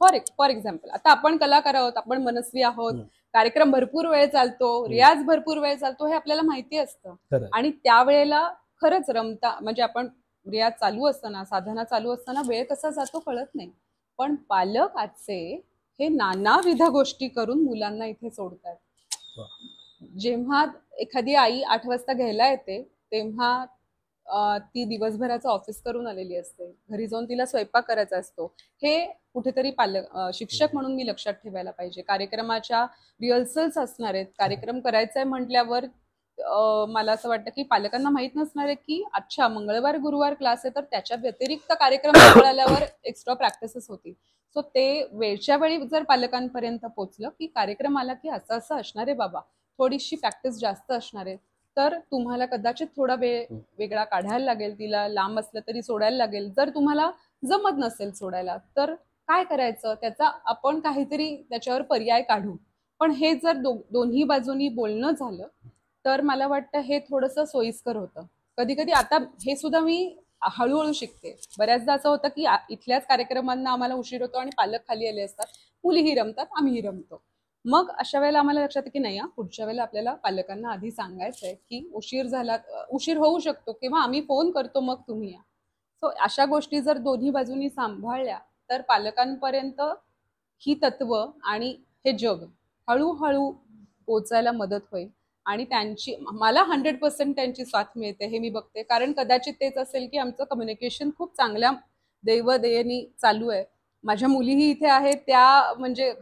फॉर एक्झाम्पल, आता आपण कलाकार आहोत, आपण मनस्वी आहोत, कार्यक्रम भरपूर वेळ चालतो, रियाज भरपूर वेळ चालतो, हे आपल्याला माहिती असतं. खरं. आणि त्यावेळेला खरंच रमता, म्हणजे आपण रियाज चालू असताना, साधना चालू असताना वेळ कसा जातो कळत नाही. पण पालक आजचे हे नानाविध गोष्टी करून मुलांना इथे सोडतात. जेव्हा एखादी आई 8 वाजता घ्यायला येते तेव्हा ती दिवसभराचं ऑफिस करून आलेली असते, घरी जाऊन तिला स्वयंपाक करायचा असतो. हे कुठेतरी शिक्षक म्हणून मी लक्षात ठेवायला पाहिजे. कार्यक्रमाच्या रिहर्सल्स असणार आहेत, कार्यक्रम करायचा आहे म्हटल्यावर मला असं वाटतं की पालकांना माहित नसणार आहे की अच्छा मंगळवार गुरुवार क्लास आहे, तर त्याच्या व्यतिरिक्त कार्यक्रम जवळ आल्यावर एक्स्ट्रा प्रॅक्टिसेस होती. सो ते वेळच्या वेळी जर पालकांपर्यंत पोहोचलं की कार्यक्रम आला की असं असं असणार आहे बाबा, थोडीशी प्रॅक्टिस जास्त असणार आहे, तर तुम्हाला कदाचित थोडा वेळ वेगळा काढायला लागेल, तिला लांब असलं तरी सोडायला लागेल. जर तुम्हाला जमत नसेल सोडायला तर काय करायचं, त्याचा आपण काहीतरी त्याच्यावर पर्याय काढू. पण हे जर दोन्ही बाजूनी बोलणं झालं तर मला वाटतं हे थोडंसं सोयीस्कर होतं. कधी कधी आता हे सुद्धा मी हळूहळू शिकते. बऱ्याचदा असं होतं की इथल्याच कार्यक्रमांना आम्हाला उशीर होतो आणि पालक खाली आले असतात, मुलीही रमतात, आम्हीही रमतो. मग अशा वेळेला आम्हाला लक्षात येतं की नाही, पुढच्या वेळेला आपल्याला पालकांना आधी सांगायचंय की उशीर होऊ शकतो किंवा आम्ही फोन करतो, मग तुम्ही या. सो अशा गोष्टी जर दोन्ही बाजूनी सांभाळल्या तर पालकांपर्यंत ही तत्व आणि हे जग हळूहळू पोचायला मदत होईल आणि मला 100% त्यांची साथ मिळते हे मी बघते. कारण कदाचित तेच असेल की आमचं कम्युनिकेशन खूप चांगल्या दैवदयेनी चालू आहे. माझ्या मुलीही इथे आहेत, त्या म्हणजे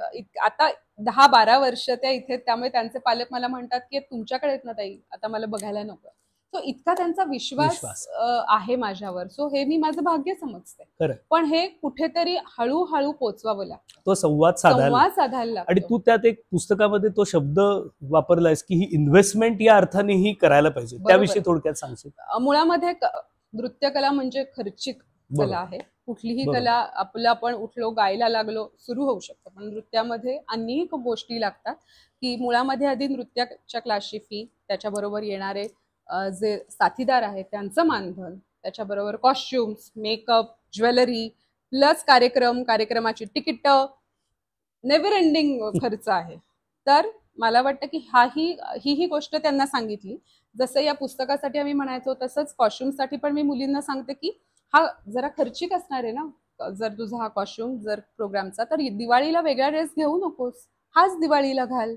आता 10-12 वर्ष त्या इथे, त्यामुळे त्यांचे पालक मला म्हणतात की तुमच्याकडे येत ना ताई, आता मला बघायला नको. सो इतका त्यांचा विश्वास आहे माझ्यावर. सो हे मी माझं भाग्य समजते. पण हे कुठेतरी हळूहळू पोचवावं लागतं, तो संवाद साधायला लागतो. आणि तू त्यात एक पुस्तकामध्ये तो शब्द वापरलायस की ही इन्व्हेस्टमेंट या अर्थानेही करायला पाहिजे, त्याविषयी थोडक्यात सांगशील? मुळामध्ये नृत्य कला म्हणजे खर्चिक कला आहे. कुठलीही कला आपलं आपण उठलो गायला लागलो सुरू होऊ शकतं, पण नृत्यामध्ये अनेक गोष्टी लागतात की मुळामध्ये आधी नृत्याच्या क्लासची फी, त्याच्याबरोबर येणारे जे साथीदार आहेत त्यांचं मानधन, त्याच्याबरोबर कॉस्ट्युम्स, मेकअप, ज्वेलरी, प्लस कार्यक्रमाची तिकीट, नेव्हर एंडिंग खर्च आहे. तर मला वाटतं की ही गोष्ट त्यांना सांगितली. जसं या पुस्तकासाठी आम्ही म्हणायचो तसंच कॉस्ट्युमसाठी पण मी मुलींना सांगते की हा जरा खर्चिक असणार आहे ना, जर तुझा हा कॉस्ट्युम जर प्रोग्रामचा, तर दिवाळीला वेगळा ड्रेस घेऊ नकोस, हाच दिवाळीला घाल.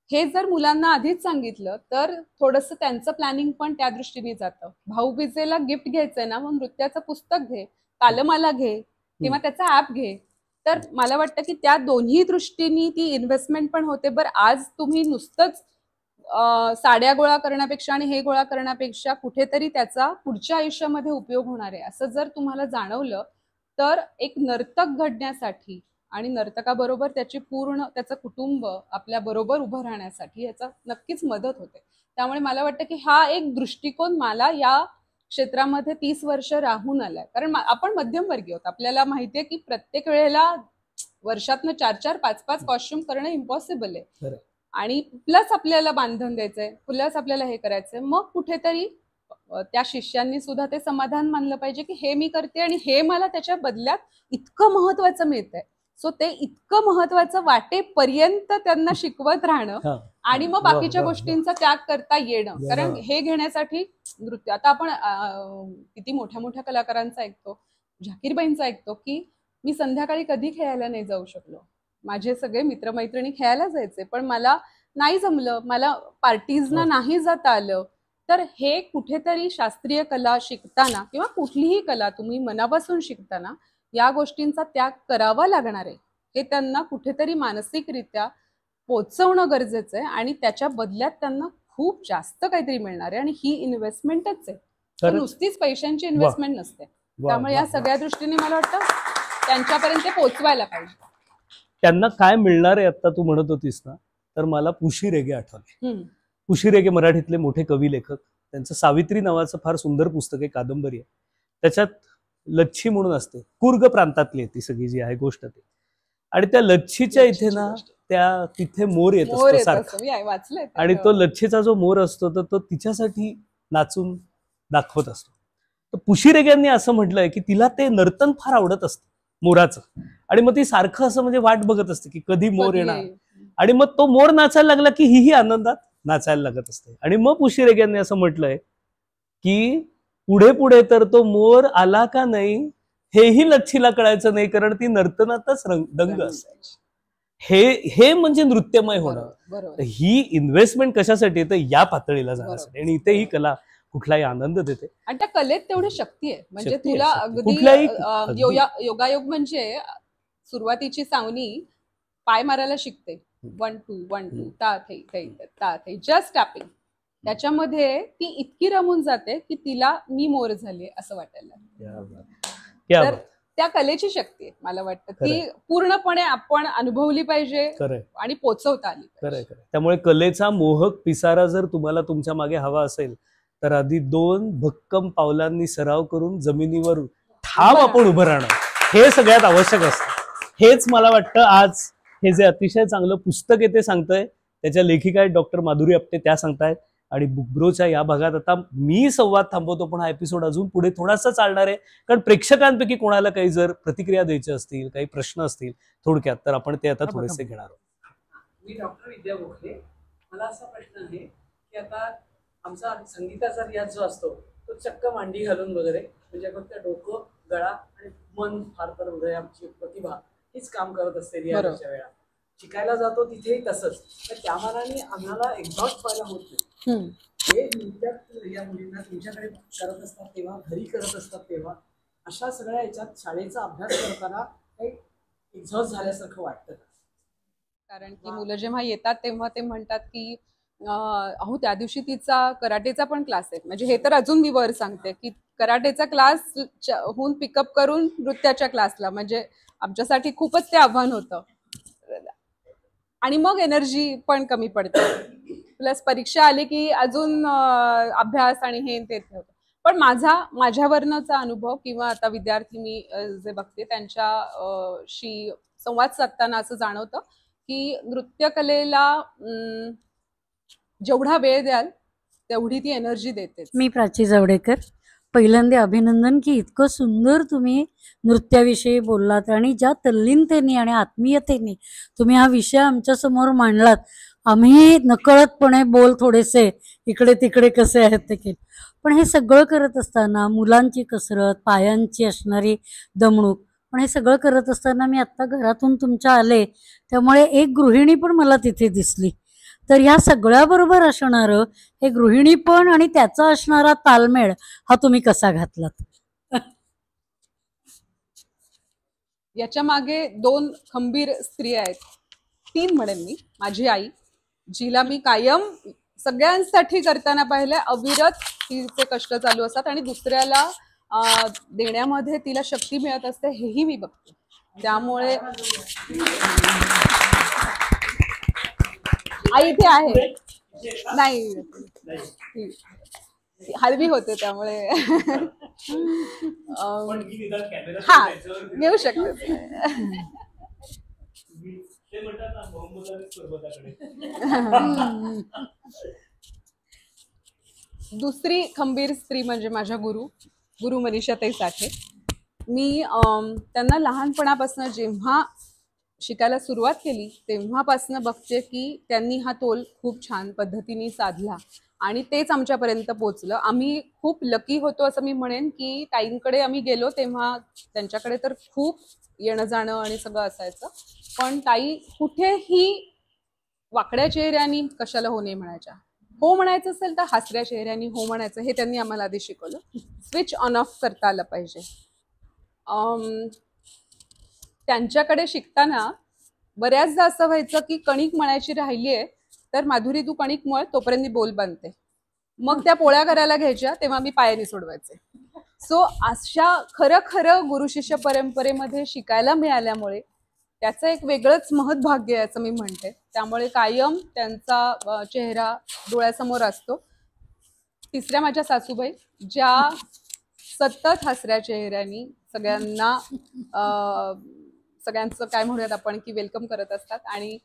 हे जर मुलांना आधीच सांगितलं तर थोडंसं त्यांचं प्लॅनिंग पण त्या दृष्टीने जातं. भाऊबीजेला गिफ्ट घ्यायचंय ना, मग नृत्याचं पुस्तक घे, तालमाला घे किंवा त्याचा ऍप घे. तर मला वाटतं की त्या दोन्ही दृष्टीने ती इन्व्हेस्टमेंट पण होते. बरं, आज तुम्ही नुसतंच साड्या गोळा करण्यापेक्षा आणि हे गोळा करण्यापेक्षा कुठेतरी त्याचा पुढच्या आयुष्यामध्ये उपयोग होणार आहे असं जर तुम्हाला जाणवलं तर एक नर्तक घडण्यासाठी आणि नर्तकाबरोबर त्याचं कुटुंब आपल्या बरोबर उभं राहण्यासाठी याचा नक्कीच मदत होते. त्यामुळे मला वाटतं की हा एक दृष्टिकोन मला या क्षेत्रामध्ये 30 वर्ष राहून आलाय. कारण आपण मध्यमवर्गीय आहोत, आपल्याला माहितीये की प्रत्येक वेळेला वर्षातनं 4-4, 5-5 कॉस्ट्युम करणं इम्पॉसिबल आहे आणि प्लस आपल्याला बांधून द्यायचंय, प्लस आपल्याला हे करायचंय. मग कुठेतरी त्या शिष्यांनी सुद्धा ते समाधान मानलं पाहिजे की हे मी करते आणि हे मला त्याच्या बदल्यात इतकं महत्वाचं मिळतंय. सो ते इतकं महत्वाचं वाटेपर्यंत त्यांना शिकवत राहणं आणि मग बाकीच्या गोष्टींचा त्याग करता येणं. कारण हे घेण्यासाठी नृत्य, आता आपण किती मोठ्या मोठ्या कलाकारांचा ऐकतो, झाकीरबाईंचा ऐकतो की मी संध्याकाळी कधी खेळायला नाही जाऊ शकलो, माझे सगळे मित्रमैत्रिणी खेळायला जायचे, पण मला नाही जमलं, मला पार्टीजना नाही जाता आलं. तर हे कुठेतरी शास्त्रीय कला शिकताना किंवा कुठलीही कला तुम्ही मनापासून शिकताना या गोष्टींचा त्याग करावा लागणार आहे, हे त्यांना कुठेतरी मानसिकरित्या पोचवणं गरजेचं आहे. आणि त्याच्या बदल्यात त्यांना खूप जास्त काहीतरी मिळणार आहे, आणि ही इन्व्हेस्टमेंटच आहे, तर नुसतीच पैशांची इन्व्हेस्टमेंट नसते. त्यामुळे या सगळ्या दृष्टीने मला वाटतं त्यांच्यापर्यंत ते पोचवायला पाहिजे. त्यांना काय मिळणार आहे आता तू म्हणत होतीस ना, तर मला पुशी रेगे आठवले. पुशी रेगे मराठीतले मोठे कवी लेखक, त्यांचं सावित्री नावाचं फार सुंदर पुस्तक आहे, कादंबरी आहे. त्याच्यात लच्छी म्हणून असते, कुर्ग प्रांतातली ती सगळी जी आहे गोष्ट ती. आणि त्या लच्छीच्या इथे ना त्या तिथे मोर येत असतो सारखा, आणि तो लच्छीचा जो मोर असतो तर तो तिच्यासाठी नाचून दाखवत असतो. तर पुशी रेग्यांनी असं म्हटलंय की तिला ते नर्तन फार आवडत असतं मोराचं, आणि मग ती सारखं असं म्हणजे वाट बघत असते की कधी मोर येणार, आणि मग तो मोर नाचायला लागला की ही आनंदात नाचायला लागत असते. आणि मग पुशी रेग्यांनी असं म्हटलंय की पुढे पुढे तर तो मोर आला का नाही हेही लच्छीला कळायचं नाही, कारण ती नर्तनातच दंग असते. हे म्हणजे नृत्यमय होणं. ही इन्व्हेस्टमेंट कशासाठी तर या पातळीला जाण्यासाठी, आणि इथे ही कला कुठलाही आनंद देते, आणि त्या कलेत तेवढी शक्ती आहे. म्हणजे तुला अगदी योगायोग म्हणजे सुरुवातीची सावनी पाय मारायला शिकते, 1 2 1 2 ता थे जस्ट टॅपिंग, त्याच्यामध्ये ती इतकी रमून जाते की तिला मी मोर झाले असं वाटायला. तर त्या कलेची शक्ती आहे, मला वाटतं ती पूर्णपणे आपण अनुभवली पाहिजे आणि पोचवता आली पाहिजे. त्यामुळे कलेचा मोहक पिसारा जर तुम्हाला तुमच्या मागे हवा असेल तर आधी 2 भक्कम पावलांनी सराव करून जमिनीवर ठाम आपण उभं राहणं हे सगळ्यात आवश्यक असतं. हेच मला वाटतं आज हे जे अतिशय चांगलं पुस्तक आहे ते सांगतंय, त्याच्या लेखिका आहेत डॉक्टर माधुरी आपटे, त्या सांगतायत. आणि बुक ब्रोच्या या भागात आता मी संवाद थांबवतो, पण हा एपिसोड अजून पुढे थोडासा चालणार आहे, कारण प्रेक्षकांपैकी कोणाला काही जर प्रतिक्रिया द्यायची असतील, काही प्रश्न असतील थोडक्यात, तर आपण ते आता थोडेसे घेणार आहोत. मी डॉक्टर विद्या गोखले. मला असा प्रश्न आहे की आता आमचा संगीताचा रियाज जो असतो तो चक्क मांडी घालून वगैरे, म्हणजे फक्त डोकं, गळा आणि मन, फार तर हृदय, आमची प्रतिभा हीच काम करत असते रियाजच्या वेळा. शिकायला जातो तिथेही तसंच, तर त्या मानाने आम्हाला एक्झॉस्ट व्हायला होत नाही. हे नृत्यात या मुलींना तुमच्याकडे करत असतात तेव्हा, घरी करत असतात तेव्हा, अशा सगळ्या याच्यात शाळेचा अभ्यास करताना काही एक्झॉस्ट झाल्यासारखं वाटतं. कारण की मुलं जेव्हा येतात तेव्हा ते म्हणतात की अहो त्या दिवशी तिचा कराटेचा पण क्लास आहे. म्हणजे हे तर अजून मी वर सांगते की कराटेचा क्लास होऊन पिकअप करून नृत्याच्या क्लासला, म्हणजे आमच्यासाठी खूपच ते आव्हान होतं. आणि मग एनर्जी पण कमी पडते, प्लस परीक्षा आली की अजून अभ्यास आणि हे ते होतं. पण माझ्यावरनचा अनुभव किंवा आता विद्यार्थी मी जे बघते त्यांच्याशी संवाद साधताना असं जाणवतं की नृत्यकलेला जेवढा वेळ द्याल तेवढी ती एनर्जी देते. मी प्राची जावडेकर. पहिल्यांदा अभिनंदन की इतकं सुंदर तुम्ही नृत्याविषयी बोललात आणि ज्या तल्लीनतेने आणि आत्मीयतेने तुम्ही हा विषय आमच्यासमोर मांडलात. आम्ही नकळतपणे बोल थोडेसे इकडे तिकडे कसे आहेत ते केले, पण हे सगळं करत असताना मुलांची कसरत, पायांची असणारी दमणूक, पण हे सगळं करत असताना मी आत्ता घरातून तुमच्या आले त्यामुळे एक गृहिणी पण मला तिथे दिसली. तर ह्या सगळ्याबरोबर असणारं हे गृहिणी पण आणि त्याचा असणारा तालमेळ हा तुम्ही कसा घातलात? याच्या मागे 2 खंबीर स्त्रिया आहेत, 3 म्हणेन मी. माझी आई, जिला मी कायम सगळ्यांसाठी करताना पाहिलंय, अविरत तिचे कष्ट चालू असतात आणि दुसऱ्याला देण्यामध्ये तिला शक्ती मिळत असते, हेही मी बघते. त्यामुळे आई इथे आहे, नाही हलवी होते त्यामुळे हा घेऊ शकते. दुसरी खंबीर स्त्री म्हणजे माझ्या गुरु मनीषाताई साठे. मी त्यांना लहानपणापासून जेव्हा शिकायला सुरुवात केली तेव्हापासून बघते की त्यांनी हा तोल खूप छान पद्धतीने साधला आणि तेच आमच्यापर्यंत पोचलं. आम्ही खूप लकी होतो असं मी म्हणेन की ताईंकडे आम्ही गेलो तेव्हा त्यांच्याकडे तर खूप येणं जाणं आणि सगळं असायचं, पण ताई कुठेही वाकड्या चेहऱ्यानी कशाला हो नाही म्हणायच्या. हो म्हणायचं असेल तर हसऱ्या चेहऱ्यानी हो म्हणायचं, हे त्यांनी आम्हाला आधी शिकवलं. स्विच ऑन ऑफ करता आलं पाहिजे. त्यांच्याकडे शिकताना बऱ्याचदा असं व्हायचं की कणिक मळायची राहिली आहे तर माधुरी तू कणिक मळ, तोपर्यंत मी बोल बांधते. मग त्या पोळ्या करायला घ्यायच्या तेव्हा मी पायाने सोडवायचे. सो अशा खरं खरं गुरु शिष्य परंपरेमध्ये शिकायला मिळाल्यामुळे त्याचं एक वेगळंच महत्भाग्य आहे असं मी म्हणते. त्यामुळे कायम त्यांचा चेहरा डोळ्यासमोर असतो. तिसऱ्या माझ्या सासूबाई ज्या सतत हसऱ्या चेहऱ्यानी सगळ्यांचं काय म्हणूयात आपण की वेलकम करत असतात आणि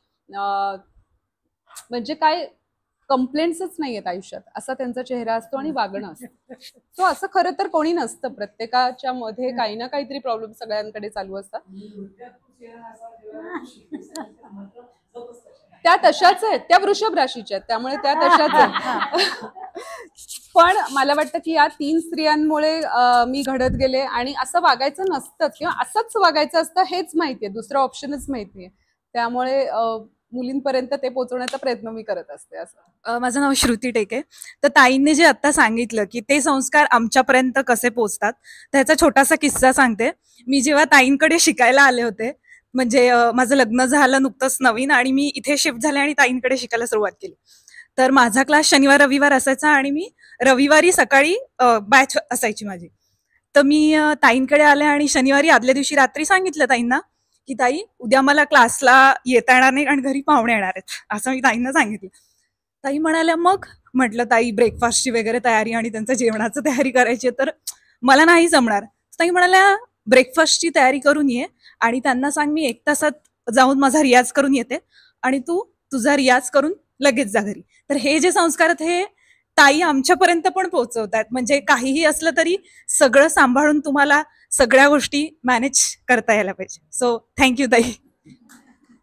म्हणजे काय कंप्लेंट्सच नाही आहेत आयुष्यात असा त्यांचा चेहरा असतो आणि वागणं असतं. सो असं खरं तर कोणी नसतं. प्रत्येकाच्या मध्ये काही ना काहीतरी प्रॉब्लेम सगळ्यांकडे चालू असतात. त्या तशाच आहेत, त्या वृषभ राशीच्या आहेत, त्यामुळे त्या तशाच आहेत. पण मला वाटतं की या 3 स्त्रियांमुळे मी घडत गेले आणि असं वागायचं नसतं किंवा असंच वागायचं असतं हेच माहितीये, दुसरं ऑप्शनच माहितीये. त्यामुळे मुलींपर्यंत ते पोहोचवण्याचा प्रयत्न मी करत असते. असं माझं नाव श्रुती टेके. तर ताईंनी जे आता सांगितलं की ते संस्कार आमच्यापर्यंत कसे पोहोचतात, त्याचा छोटासा किस्सा सांगते. मी जेव्हा ताईंकडे शिकायला आले होते, म्हणजे माझं लग्न झालं नुकतंच नवीन आणि मी इथे शिफ्ट झाले आणि ताईंकडे शिकायला सुरुवात केली. तर माझा क्लास शनिवार रविवार असायचा आणि मी रविवारी सकाळी बॅच असायची माझी. तर मी ताईंकडे आले आणि शनिवारी आदल्या दिवशी रात्री सांगितलं ताईंना की ताई उद्या मला क्लासला येता येणार नाही आणि घरी पाहुणे येणार आहेत, असं मी ताईंना सांगितलं. ताई म्हणाल्या मग. म्हटलं ताई ब्रेकफास्टची वगैरे तयारी आणि त्यांचं जेवणाचं तयारी करायची तर मला नाही जमणार. ताई म्हणाल्या ब्रेकफास्टची तयारी करून ये आणि त्यांना सांग मी 1 तासात जाऊन माझा रियाज करून येते आणि तू तुझा रियाज करून लगेच जा घरी. तर हे जे संस्कार आहेत हे ताई आमच्यापर्यंत पण पोहोचवतात. म्हणजे काहीही असलं तरी सगळं सांभाळून तुम्हाला सगळ्या गोष्टी मॅनेज करता यायला पाहिजे. सो थँक्यू ताई.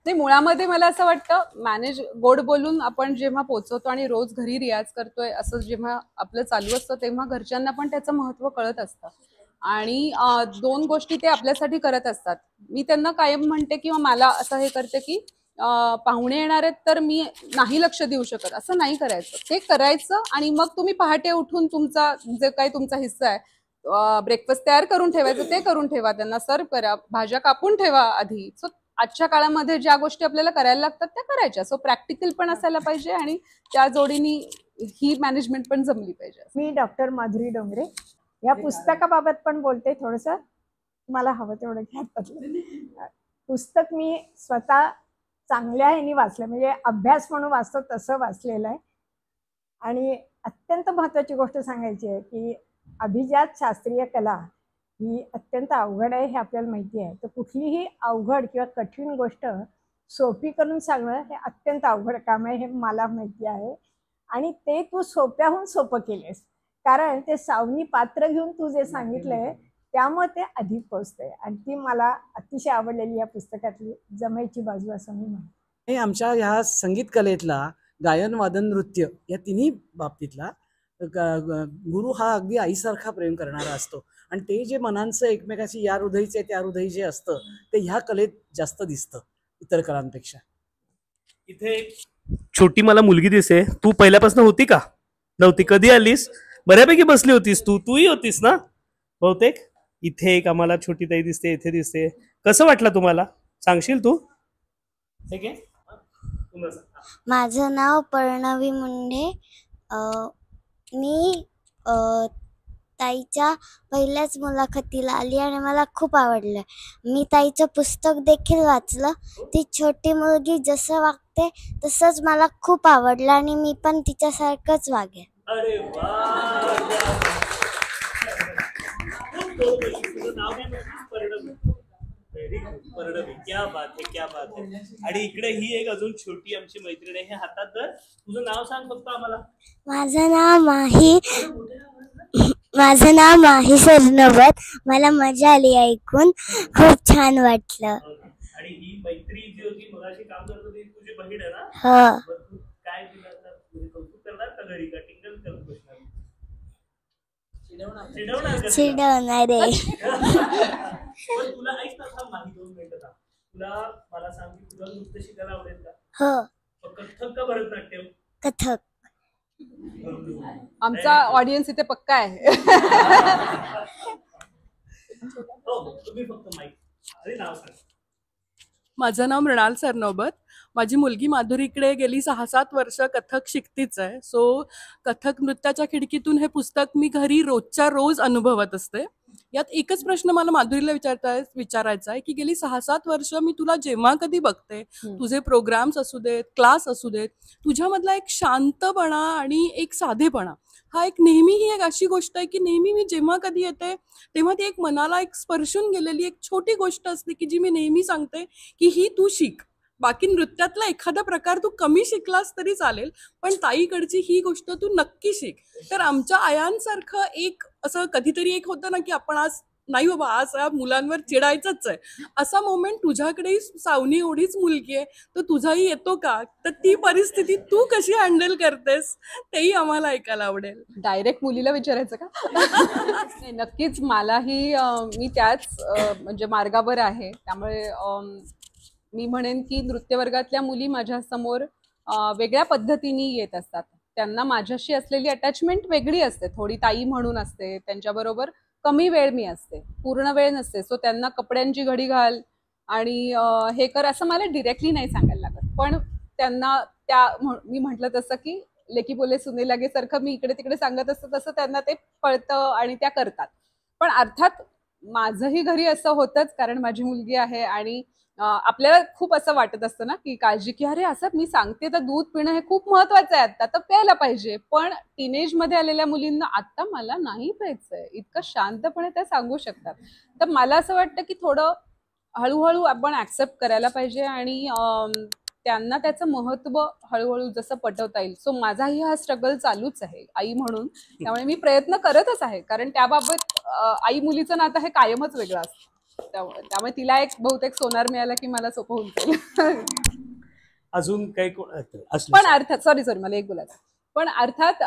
नाही, मुळामध्ये मला असं वाटतं मॅनेज गोड बोलून आपण जेव्हा पोहोचवतो आणि रोज घरी रियाज करतोय असं जेव्हा आपलं चालू असतं तेव्हा घरच्यांना पण त्याचं महत्त्व कळत असतं आणि 2 गोष्टी ते आपल्यासाठी करत असतात. मी त्यांना कायम म्हणते किंवा मला असं हे करते की पाहुणे येणार आहेत तर मी नाही लक्ष देऊ शकत, असं नाही करायचं. ते करायचं आणि मग तुम्ही पहाटे उठून तुमचा जे काही तुमचा हिस्सा आहे ब्रेकफास्ट तयार करून ठेवायचं ते करून ठेवा, त्यांना सर्व करा, भाज्या कापून ठेवा आधी. सो आजच्या काळामध्ये ज्या गोष्टी आपल्याला करायला लागतात त्या करायच्या. सो प्रॅक्टिकल पण असायला पाहिजे आणि त्या जोडीने ही मॅनेजमेंट पण जमली पाहिजे. मी डॉक्टर माधुरी डोंगरे या पुस्तकाबाबत पण बोलते. थोडंसं मला हवं तेवढं घ्या. पुस्तक मी स्वतः चांगल्या ह्यानी वाचलं, म्हणजे अभ्यास म्हणून वाचतो तसं वाचलेलं आहे. आणि अत्यंत महत्त्वाची गोष्ट सांगायची आहे की अभिजात शास्त्रीय कला ही अत्यंत अवघड आहे हे आपल्याला माहिती आहे. तर कुठलीही अवघड किंवा कठीण गोष्ट सोपी करून सांगणं हे अत्यंत अवघड काम आहे हे मला माहिती आहे. आणि ते तू सोप्याहून सोपं केलेस, कारण ते सावनी पात्र घेऊन तू जे सांगितलंय त्यामुळे ते अधिक पोचतंय. आणि ती मला अतिशय आवडलेली या पुस्तकातली जमायची बाजू असं मी म्हणते. आमच्या ह्या संगीत कलेतला गायन वादन नृत्य या तिन्ही बाबतीतला गुरु हा अगदी आईसारखा प्रेम करणारा असतो आणि ते जे मनांचं एकमेकाची या हृदयचे त्या हृदय जे असतं ते ह्या कलेत जास्त दिसतं इतर कलांपेक्षा. इथे छोटी मला मुलगी दिसते. तू पहिल्यापासून होती का? नव्हती. कधी आलीस? बऱ्यापैकी बसली होतीस तूही होतीस ना बहुतेक. इथे एक आम्हाला छोटी ताई दिसते, इथे दिसते. कसं वाटलं तुम्हाला? सांगशील तू? ठीक आहे. माझं नाव पर्णवी मुंडे. मी ताईच्या पहिल्याच मुलाखतीला आली आणि मला खूप आवडलं. मी ताईचं पुस्तक देखील वाचलं. ती छोटी मुलगी जसं वागते तसंच मला खूप आवडलं आणि मी पण तिच्यासारखंच वागेन. अरे पर्णवी, क्या बात है, क्या बात है. आणि इकडे ही एक अजून छोटी आमची मैत्रीण आहे. हे हातात धर. तुझं नाव सांग फक्त आम्हाला. माझं नाव माही सरनोबत. मला मजा आली ऐकून, खूप छान वाटलं. आणि ही मैत्री जी होती मगाशी काम करत होती तुझी बहीण आहे ना? हा. मग तू काय तिला म्हणजे कौतुक करणार का घरी का टिंगल करत बसणार? चिडवणार का तिला? चिडवणार आहे. पण तुला ऐक ना, थांब माझी 2 मिनिटं थांब. तुला मला सांग की तुला नृत्य शिकायला आवडेल का? हो. मग कथ्थक का भरतनाट्यम? कथक. आमचा ऑडियन्स इथे पक्का आहे. हो, तुम्ही फक्त माईक आणि नाव सांग. माझं नाव मृणाल सरनोबत. माझी मुलगी माधुरीकडे गेली 6-7 वर्ष कथक शिकतीच आहे. सो कथक नृत्याच्या खिडकीतून हे पुस्तक मी घरी रोजच्या रोज अनुभवत असते. यात एकच प्रश्न मला माधुरीला विचारायचा आहे की गेली 6-7 वर्ष मी तुला जेव्हा कधी बघते, तुझे प्रोग्राम्स असू देत, क्लास असू देत, तुझ्यामधला एक शांतपणा आणि एक साधेपणा हा एक नेहमी ही एक अशी गोष्ट आहे की नेहमी मी जेव्हा कधी येते तेव्हा ती एक मनाला एक स्पर्शून गेलेली एक छोटी गोष्ट असते की जी मी नेहमी सांगते की ही तू शिक. बाकी नृत्यातला एखादा प्रकार तू कमी शिकलास तरी चालेल, पण ताईकडची ही गोष्ट तू नक्की शिक. तर आमच्या आयांसारखं एक असं कधीतरी एक होतं ना की आपण आज नाही बाबा आज या मुलांवर चिडायचंच आहे, असा मोमेंट तुझ्याकडेही सावनी एवढीच मुलगी आहे तर तुझाही येतो का? तर ती परिस्थिती तू कशी हँडल करतेस तेही आम्हाला ऐकायला आवडेल. डायरेक्ट मुलीला विचारायचं का? नाही, नक्कीच मलाही मी त्याच म्हणजे मार्गावर आहे. त्यामुळे मी म्हणेन की नृत्य वर्गातल्या मुली माझ्या समोर वेगळ्या पद्धतीने येत असतात. त्यांना माझ्याशी असलेली अटॅचमेंट वेगळी असते, थोडी ताई म्हणून असते, त्यांच्याबरोबर कमी वेळ मी असते, पूर्ण वेळ नसते. सो त्यांना कपड्यांची घडी घाल आणि हे कर असं मला डिरेक्टली नाही सांगायला लागत, पण त्यांना मी म्हटलं तसं की लेकी बोले सुने लागे सारखं मी इकडे तिकडे सांगत असतं तसं त्यांना ते कळतं आणि त्या करतात. पण अर्थात माझंही घरी असं होतंच, कारण माझी मुलगी आहे आणि आपल्याला खूप असं वाटत असतं ना की काळजी की अरे असं मी सांगते तर दूध पिणं हे खूप महत्वाचं आहे, आता तर प्यायला पाहिजे. पण टीनेज मध्ये आलेल्या मुलींना आता मला नाही प्यायचंय इतकं शांतपणे त्या सांगू शकतात. तर मला असं वाटतं की थोडं हळूहळू आपण ऍक्सेप्ट करायला पाहिजे आणि त्यांना त्याचं महत्व हळूहळू जसं पटवता येईल. सो माझाही हा स्ट्रगल चालूच आहे आई म्हणून, त्यामुळे मी प्रयत्न करतच आहे, कारण त्याबाबत आई मुलीचं नातं हे कायमच वेगळं असतं. त्यामुळे तिला एक बहुतेक सोनार मिळाला की मला सोपं होऊन जाईल. अजून काही पण अर्थात सॉरी मला एक बोलायचं, पण अर्थात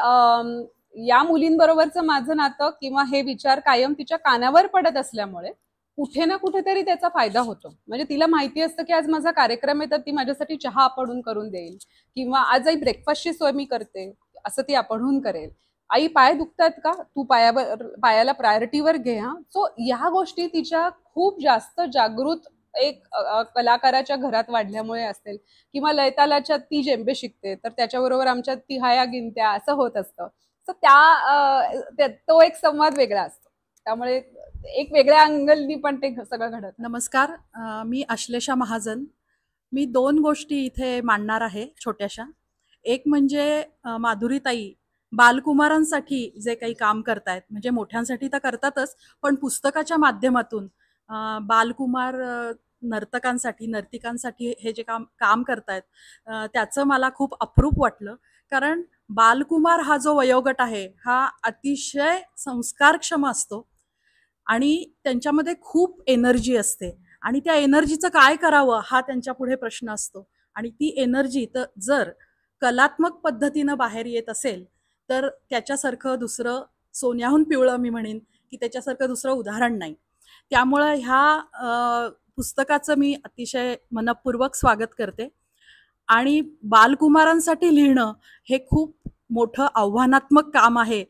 या मुलींबरोबरचं माझं नातं किंवा हे विचार कायम तिच्या कानावर पडत असल्यामुळे कुठे ना कुठेतरी त्याचा फायदा होतो. म्हणजे तिला माहिती असतं की आज माझा कार्यक्रम आहे तर ती माझ्यासाठी चहा आपणून करून देईल, किंवा आज आई ब्रेकफास्टची सोय मी करते असं ती आपणून करेल. आई पाय दुखतात का, तू पायाला प्रायोरिटीवर घे. हा, सो ह्या गोष्टी तिच्या खूप जास्त जागृत एक कलाकाराच्या घरात वाढल्यामुळे असेल, किंवा लयतालाच्या ती जेंबे शिकते तर त्याच्याबरोबर आमच्या तिहाया गिनत्या असं होत असतं. सो तो एक संवाद वेगळा असतो, त्यामुळे एक वेगळ्या अँगलनी पण ते सगळं घडत. नमस्कार, मी अश्लेषा महाजन. मी 2 गोष्टी इथे मांडणार आहे छोट्याशा. एक म्हणजे माधुरीताई बालकुमारांसाठी जे काही काम करतायत, म्हणजे मोठ्यांसाठी तर करतातच, पण पुस्तकाच्या माध्यमातून बालकुमार नर्तकांसाठी नर्तिकांसाठी हे जे काम करतायत त्याचं मला खूप अप्रूप वाटलं. कारण बालकुमार हा जो वयोगट आहे हा अतिशय संस्कारक्षम असतो आणि त्यांच्यामध्ये खूप एनर्जी असते आणि त्या एनर्जीचं काय करावं हा त्यांच्या पुढे प्रश्न असतो. आणि ती एनर्जी तर जर कलात्मक पद्धतीनं बाहेर येत असेल तर त्याच्यासारखं दुसरं सोन्याहून पिवळं मी म्हणेन की त्याच्यासारखं दुसरं उदाहरण नाही. त्यामुळं ह्या पुस्तकाचं मी अतिशय मनपूर्वक स्वागत करते. आणि बालकुमारांसाठी लिहिणं हे खूप मोठं आव्हानात्मक काम आहे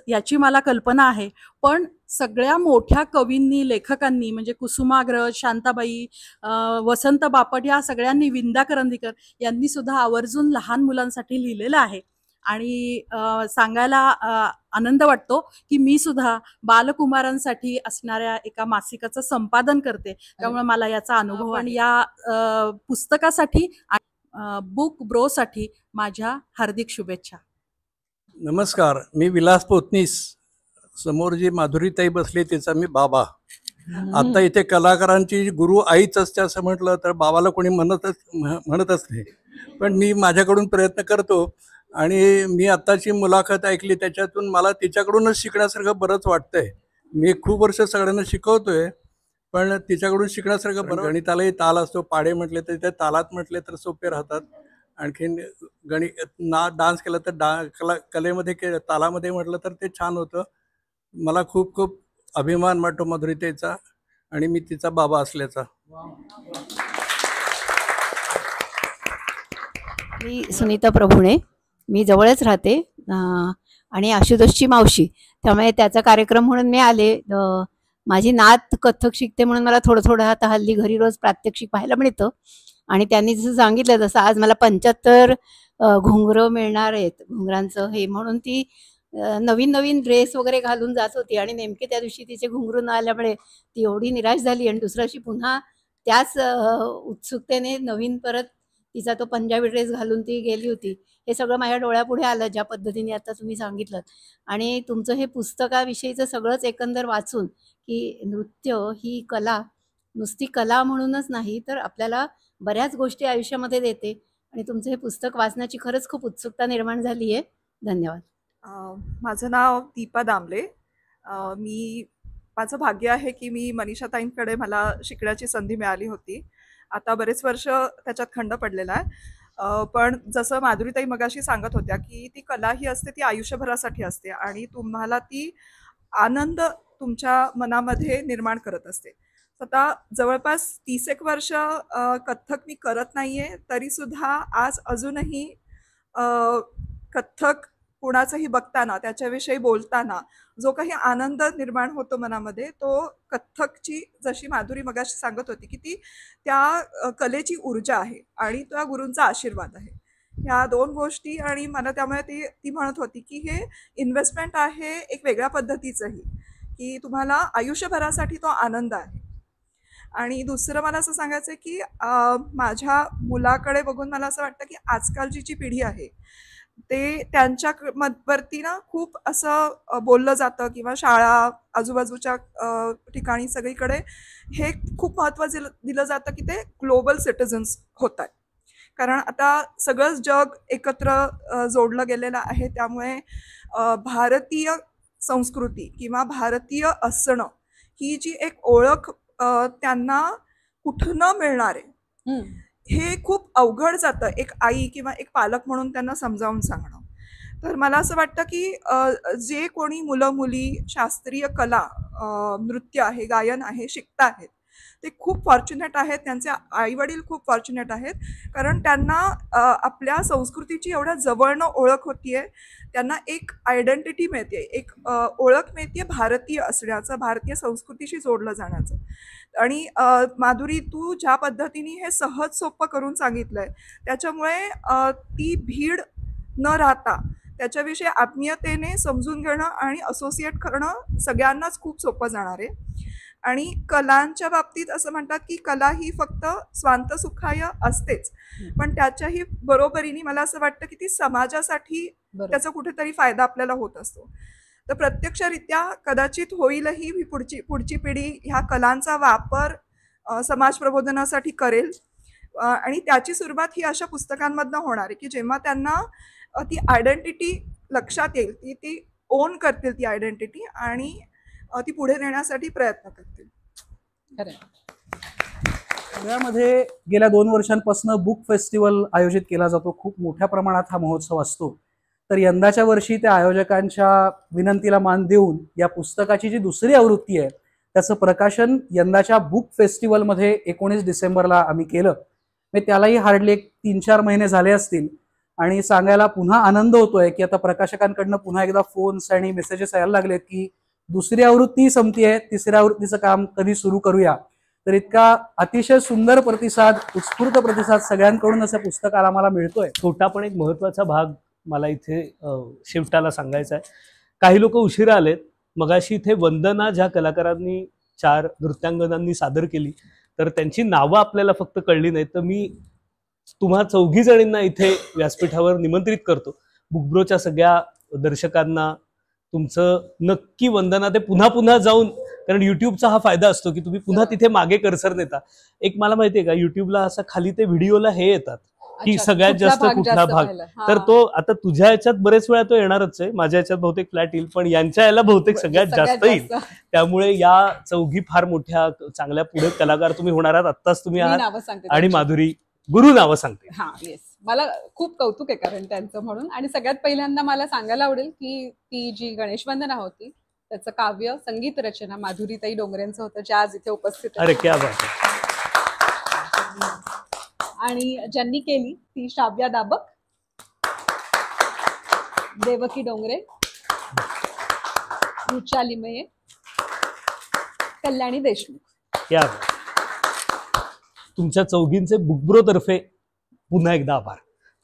याची मला कल्पना आहे. पण सगळ्या मोठ्या कवींनी लेखकांनी म्हणजे कुसुमाग्रज, शांताबाई, वसंत बापट या सगळ्यांनी, विंदा करंदीकर यांनी सुद्धा आवर्जून लहान मुलांसाठी लिहिलेलं आहे. आणि सांगायला आनंद वाटतो की मी सुद्धा बालकुमारांसाठी असणाऱ्या एका मासिकाचं संपादन करते, त्यामुळे मला याचा अनुभव. आणि या पुस्तकासाठी बुक ब्रोसाठी माझ्या हार्दिक शुभेच्छा. नमस्कार, मी विलास पोतनीस. समोर जी माधुरीताई बसली तिचा मी बाबा. आता इथे कलाकारांची गुरु आईच असते असं म्हटलं तर बाबाला कोणी म्हणतच नाही, पण मी माझ्याकडून प्रयत्न करतो. आणि मी आत्ताची मुलाखत ऐकली त्याच्यातून मला तिच्याकडूनच शिकण्यासारखं बरंच वाटतंय. मी खूप वर्ष सगळ्यांना शिकवतोय, पण तिच्याकडून शिकण्यासारखं बरं. गणितालाही ताल असतो, पाढे म्हटले तर त्या तालात म्हटले तर सोपे राहतात. आणखीन डान्स केला तर कलेमध्ये तालामध्ये म्हटलं तर ते छान होतं. मला खूप खूप अभिमान वाटतो माधुरीताईचा आणि मी तिचा बाबा असल्याचा. मी सुनीता प्रभुणे, मी जवळच राहते आणि आशुतोषची मावशी, त्यामुळे त्याचा कार्यक्रम म्हणून मी आले. माझी नात कथ्थक शिकते म्हणून मला थोडं थोडं आता हल्ली घरी रोज प्रात्यक्षिक पाहायला मिळतं. आणि त्यांनी जसं सांगितलं तसं आज मला 75 घुंगरं मिळणार आहेत, घुंगरांचं हे म्हणून ती नवीन नवीन ड्रेस वगैरे घालून जात होती आणि नेमके त्या दिवशी तिचे घुंगरू न आल्यामुळे ती एवढी निराश झाली आणि दुसऱ्या दिवशी पुन्हा त्याच उत्सुकतेने नवीन परत तिचा तो पंजाबी ड्रेस घालून ती गेली होती. हे सगळं माझ्या डोळ्यापुढे आलं ज्या पद्धतीने आता तुम्ही सांगितलं. आणि तुमचं हे पुस्तकाविषयीचं सगळंच एकंदर वाचून की नृत्य ही कला नुसती कला म्हणूनच नाही तर आपल्याला बऱ्याच गोष्टी आयुष्यामध्ये देते आणि तुमचं हे पुस्तक वाचण्याची खरंच खूप उत्सुकता निर्माण झाली आहे. धन्यवाद. माझं नाव दीपा दामले. माझं भाग्य आहे की मी मनीषा ताईंकडे मला शिकण्याची संधी मिळाली होती. आता बरेच वर्ष त्याच्यात खंड पडलेला आहे. पण जसं माधुरीताई मगाशी सांगत होत्या की ती कला ही असते ती आयुष्यभरासाठी असते आणि तुम्हाला ती आनंद तुमच्या मनामध्ये निर्माण करत असते. आता जवळपास 30 वर्ष कथ्थक मी करत नाहीये, तरी सुद्धा आज अजूनही कथ्थक कुणाचंही बघताना त्याच्याविषयी बोलताना जो काही आनंद निर्माण होतो मनामध्ये, तो कथ्थकची जशी माधुरी मगाशी सांगत होती की ती त्या कलेची ऊर्जा आहे आणि त्या गुरूंचा आशीर्वाद आहे. ह्या दोन गोष्टी आणि मला त्यामुळे ती म्हणत होती की हे इन्व्हेस्टमेंट आहे एक वेगळ्या पद्धतीचंही, की तुम्हाला आयुष्यभरासाठी तो आनंद आहे. आणि दुसरं मला असं सांगायचं आहे की माझ्या मुलाकडे बघून मला असं वाटतं की आजकालची जी पिढी आहे ते त्यांच्या वरती ना खूप असं बोललं जातं किंवा शाळा आजूबाजूच्या ठिकाणी सगळीकडे हे खूप महत्त्व दिलं जातं की ते ग्लोबल सिटिझन्स होत आहेत. कारण आता सगळंच जग एकत्र जोडलं गेलेलं आहे. त्यामुळे भारतीय संस्कृती किंवा भारतीय असणं ही जी एक ओळख त्यांना कुठं न मिळणार आहे हे खूप अवघड जातं एक आई किंवा एक पालक म्हणून त्यांना समजावून सांगणं. तर मला असं वाटतं की जे कोणी मुलं मुली शास्त्रीय कला नृत्य आहे गायन आहे शिकत आहेत ते खूप फॉर्च्युनेट आहेत. त्यांचे आईवडील खूप फॉर्च्युनेट आहेत कारण त्यांना आपल्या संस्कृतीची एवढ्या जवळनं ओळख होतीये. त्यांना एक आयडेंटिटी मिळते, एक ओळख मिळते भारतीय असण्याचं, भारतीय संस्कृतीशी जोडलं जाण्याचं. आणि माधुरी तू ज्या पद्धतीने हे सहज सोपं करून सांगितलंय त्याच्यामुळे ती भीड न राहता त्याच्याविषयी आत्मीयतेने समजून घेणं आणि असोसिएट करणं सगळ्यांनाच खूप सोपं जाणार आहे. आणि कलांच्या बाबतीत असं म्हणतात की कला ही फक्त स्वांत सुखाय असतेच, पण त्याच्याही बरोबरीने मला असं वाटतं की ती समाजासाठी त्याचा कुठेतरी फायदा आपल्याला होत असतो. तर प्रत्यक्षरित्या कदाचित होईलही ही पुढची पिढी ह्या कलांचा वापर समाज प्रबोधनासाठी करेल आणि त्याची सुरुवात ही अशा पुस्तकांमधनं होणार आहे की जेव्हा त्यांना ती आयडेंटिटी लक्षात येईल, ती ओन करतील ती आयडेंटिटी आणि ती पुढे नेण्यासाठी प्रयत्न करतील. पुण्यामध्ये गेल्या 2 वर्षांपासून बुक फेस्टिवल आयोजित केला जातो. खूप मोठ्या प्रमाणात हा महोत्सव असतो. तर यंदाच्या वर्षी त्या आयोजकांच्या विनंतीला मान देऊन या पुस्तकाची जी दुसरी आवृत्ती आहे त्याचं प्रकाशन यंदाच्या बुक फेस्टिवलमध्ये 19 डिसेंबरला आम्ही केलं. मी त्यालाही हार्डली 3-4 महिने झाले असतील आणि सांगायला पुन्हा आनंद होतोय की आता प्रकाशकांकडनं पुन्हा एकदा फोन्स आणि मेसेजेस यायला लागलेत की दुसरी आवृत्ती संपतीये, तिसऱ्या आवृत्तीचं काम कधी सुरू करूया. तर इतका अतिशय सुंदर प्रतिसाद, उत्स्फूर्त प्रतिसाद सगळ्यांकडून असं पुस्तकाला मला मिळतोय. छोटा पण एक महत्वाचा भाग मला इथे शेवटाला सांगायचा आहे. काही लोक उशिरा आलेत. मगाशी इथे वंदना ज्या कलाकारांनी 4 नृत्यांगनांनी सादर केली तर त्यांची नावं आपल्याला फक्त कळली नाहीत. तर मी तुम्हा 4 जणींना इथे व्यासपीठावर निमंत्रित करतो. बुकब्रोच्या सगळ्या दर्शकांना तुमचं नक्की वंदना ते पुन्हा पुन्हा जाऊन, कारण युट्यूबचा हा फायदा असतो की तुम्ही पुन्हा तिथे मागे कर्सर नेता. एक मला माहितीये का युट्यूबला असं खाली ते व्हिडिओला हे येतात की अच्छा, सगळ्यात कुठला जास्त भाग कुठला जास्त भाग. पाहिला? हा. तर तो आता तुझ्या याच्यात बरेच वेळा तो येणारच आहे, माझ्या याच्यात बहुतेक फ्लॅट येईल, पण यांच्या याला बहुतेक सगळ्यात जास्त येईल. त्यामुळे या चौघी फार मोठ्या चांगल्या पुढे कलाकार तुम्ही होणार आहात. आत्ताच तुम्ही मी आहात नावं सांगते आणि त्यांची. माधुरी गुरु नावं सांगते. हा येस, मला खूप कौतुक आहे कारण त्यांचं म्हणून. आणि सगळ्यात पहिल्यांदा मला सांगायला आवडेल की ती जी गणेश वंदना होती त्याचं काव्य संगीत रचना माधुरीताई डोंगरेंचं होतं, जे आज इथे उपस्थित आहेत. अरे क्या बात आहे. आणि ज्यांनी केली ती श्राव्या दाबक, देवकी डोंगरे, रुचा लिमये, कल्याणी देशमुख. क्या बात. तुमच्या चौघींचे बुकब्रो तर्फे पुन्हा एकदा आभार.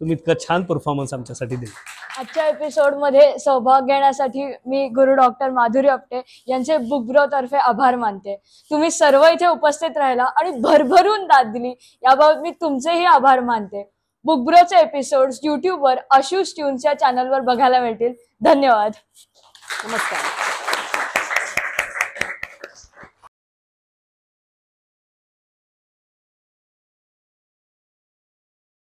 तुम्ही इतका छान परफॉर्मन्स आमच्यासाठी दिला. आजच्या एपिसोडमध्ये सहभाग घेण्यासाठी मी गुरु डॉक्टर माधुरी आपटे यांचे बुकब्रो तर्फे आभार मानते. तुम्ही सर्व इथे उपस्थित राहिला आणि भरभरून दाद दिली, याबाबत मी तुमचेही आभार मानते. बुकब्रोचे एपिसोड्स युट्यूबवर आशुष ट्यून्सच्या चॅनलवर बघायला मिळतील. धन्यवाद. नमस्कार.